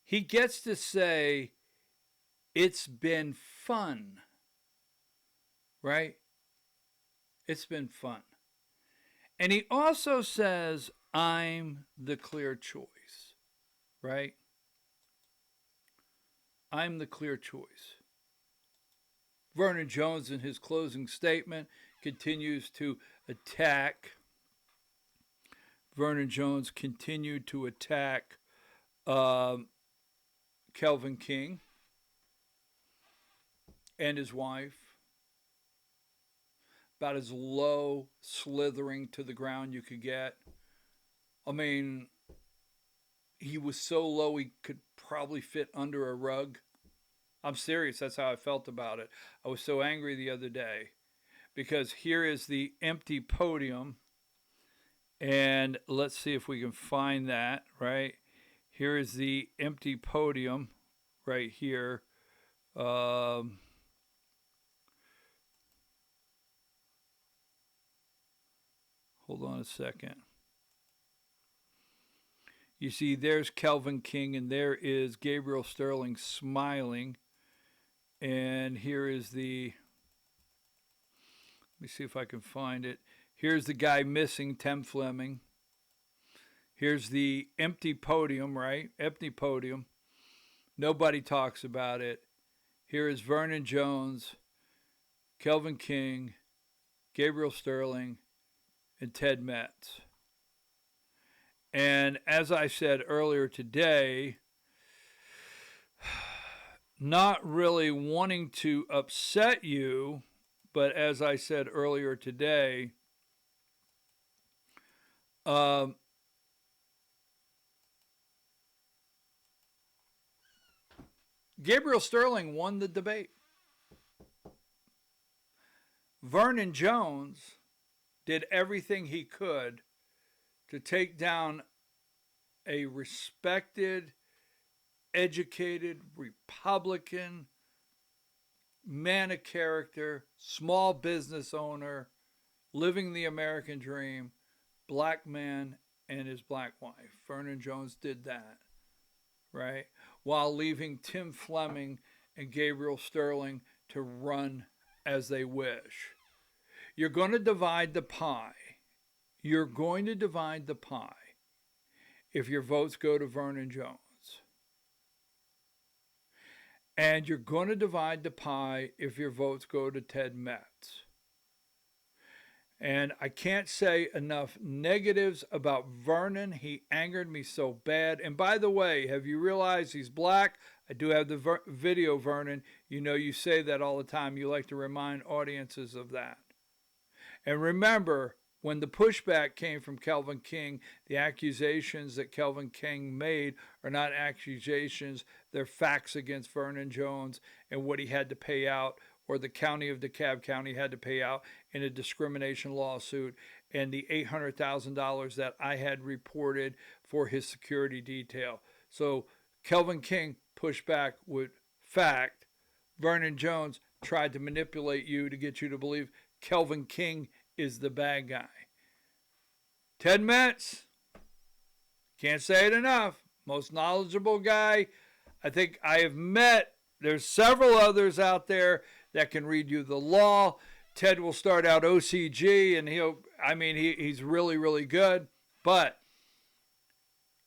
F: He gets to say, it's been fun. Right? It's been fun. And he also says, I'm the clear choice. Right? I'm the clear choice. Vernon Jones, in his closing statement, continues to attack. Vernon Jones continued to attack Kelvin King and his wife. About as low, slithering to the ground you could get. I mean, he was so low he could probably fit under a rug. I'm serious, that's how I felt about it. I was so angry the other day because here is the empty podium, and let's see if we can find that, right? Here is the empty podium right here. Hold on a second. You see, there's Kelvin King, and there is Gabriel Sterling smiling. And here is the, let me see if I can find it. Here's the guy missing, Tim Fleming. Here's the empty podium, right? Empty podium. Nobody talks about it. Here is Vernon Jones, Kelvin King, Gabriel Sterling, and Ted Metz. And as I said earlier today, not really wanting to upset you, but as I said earlier today, Gabriel Sterling won the debate. Vernon Jones did everything he could to take down a respected, educated Republican, man of character, small business owner, living the American dream, black man and his black wife. Vernon Jones did that, right? While leaving Tim Fleming and Gabriel Sterling to run as they wish. You're going to divide the pie. You're going to divide the pie if your votes go to Vernon Jones. And you're going to divide the pie if your votes go to Ted Metz. And I can't say enough negatives about Vernon. He angered me so bad. And by the way, have you realized he's black? I do have the video, Vernon. You know you say that all the time. You like to remind audiences of that. And remember, when the pushback came from Kelvin King, the accusations that Kelvin King made are not accusations. They're facts against Vernon Jones and what he had to pay out, or the county of DeKalb County had to pay out in a discrimination lawsuit, and the $800,000 that I had reported for his security detail. So Kelvin King pushed back with fact. Vernon Jones tried to manipulate you to get you to believe Kelvin King is the bad guy. Ted Metz, can't say it enough, most knowledgeable guy I think I have met. There's several others out there that can read you the law. Ted will start out OCG, and he's really, really good. But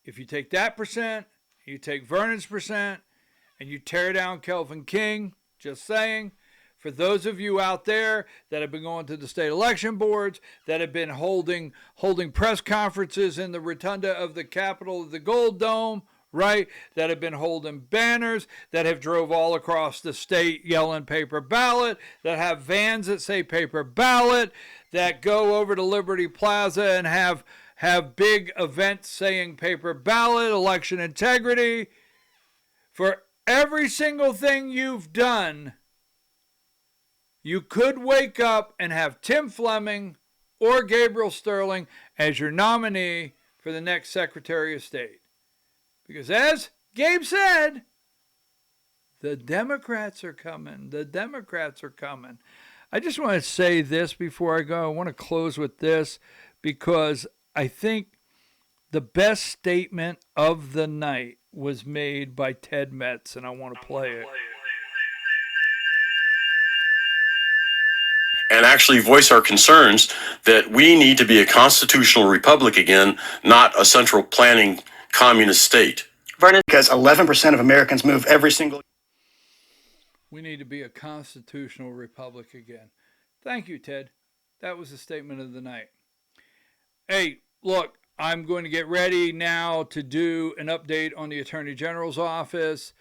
F: if you take that percent, you take Vernon's percent, and you tear down Kelvin King, just saying, for those of you out there that have been going to the state election boards, that have been holding press conferences in the rotunda of the Capitol of the Gold Dome, right, that have been holding banners, that have drove all across the state yelling paper ballot, that have vans that say paper ballot, that go over to Liberty Plaza and have big events saying paper ballot, election integrity. For every single thing you've done, you could wake up and have Tim Fleming or Gabriel Sterling as your nominee for the next Secretary of State. Because as Gabe said, the Democrats are coming. The Democrats are coming. I just want to say this before I go. I want to close with this because I think the best statement of the night was made by Ted Metz, and I want to play it.
M: And actually voice our concerns that we need to be a constitutional republic again, not a central planning communist state.
G: Vernon, because 11% of Americans move every single.
F: We need to be a constitutional republic again. Thank you, Ted. That was the statement of the night. Hey, look, I'm going to get ready now to do an update on the Attorney General's office.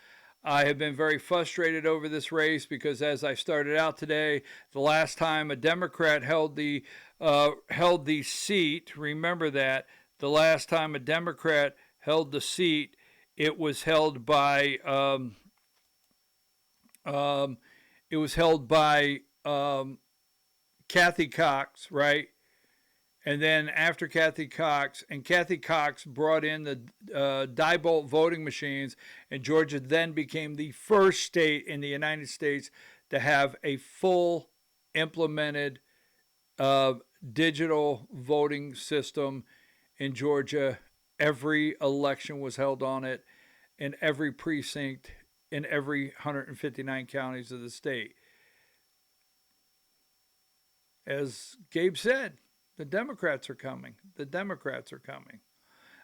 F: I have been very frustrated over this race because, as I started out today, the last time a Democrat held the seat, remember that, the last time a Democrat held the seat, it was held by Kathy Cox, right? And then after Kathy Cox brought in the die-bolt voting machines, and Georgia then became the first state in the United States to have a full implemented digital voting system in Georgia. Every election was held on it in every precinct in every 159 counties of the state. As Gabe said, the Democrats are coming. The Democrats are coming.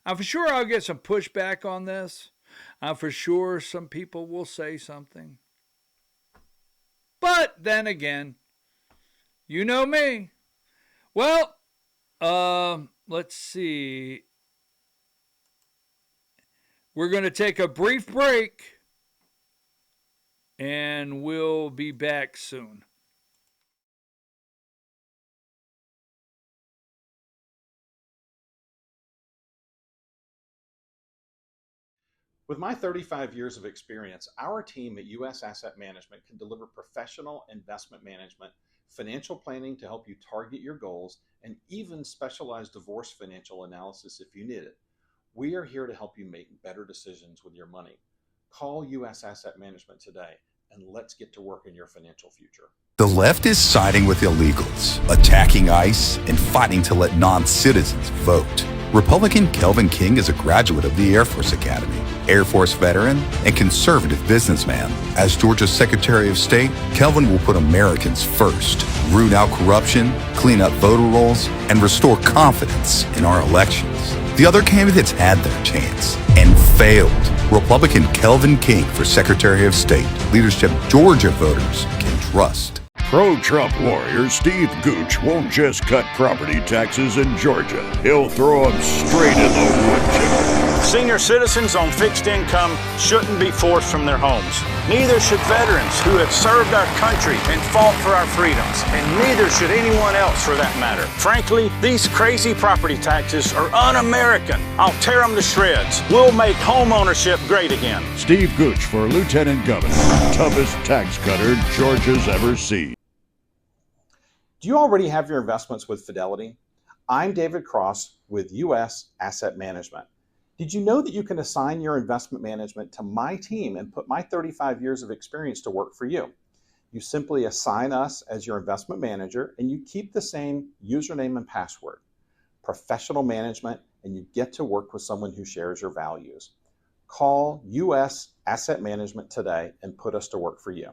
F: I'm for sure I'll get some pushback on this. I'm for sure some people will say something. But then again, you know me. Well, let's see. We're going to take a brief break, and we'll be back soon.
A: With my 35 years of experience, our team at U.S. Asset Management can deliver professional investment management financial planning to help you target your goals, and even specialized divorce financial analysis if you need it. We are here to help you make better decisions with your money. Call U.S. Asset Management today, and let's get to work in your financial future.
B: The left is siding with illegals, attacking ICE, and fighting to let non-citizens vote. Republican Kelvin King is a graduate of the Air Force Academy, Air Force veteran, and conservative businessman. As Georgia's Secretary of State, Kelvin will put Americans first, root out corruption, clean up voter rolls, and restore confidence in our elections. The other candidates had their chance and failed. Republican Kelvin King for Secretary of State, leadership Georgia voters can trust.
C: Pro-Trump warrior Steve Gooch won't just cut property taxes in Georgia. He'll throw them straight in the wood chipper.
D: Senior citizens on fixed income shouldn't be forced from their homes. Neither should veterans who have served our country and fought for our freedoms. And neither should anyone else for that matter. Frankly, these crazy property taxes are un-American. I'll tear them to shreds. We'll make home ownership great again.
C: Steve Gooch for Lieutenant Governor. Toughest tax cutter Georgia's ever seen.
A: Do you already have your investments with Fidelity? I'm David Cross with U.S. Asset Management. Did you know that you can assign your investment management to my team and put my 35 years of experience to work for you? You simply assign us as your investment manager and you keep the same username and password. Professional management, and you get to work with someone who shares your values. Call U.S. Asset Management today and put us to work for you.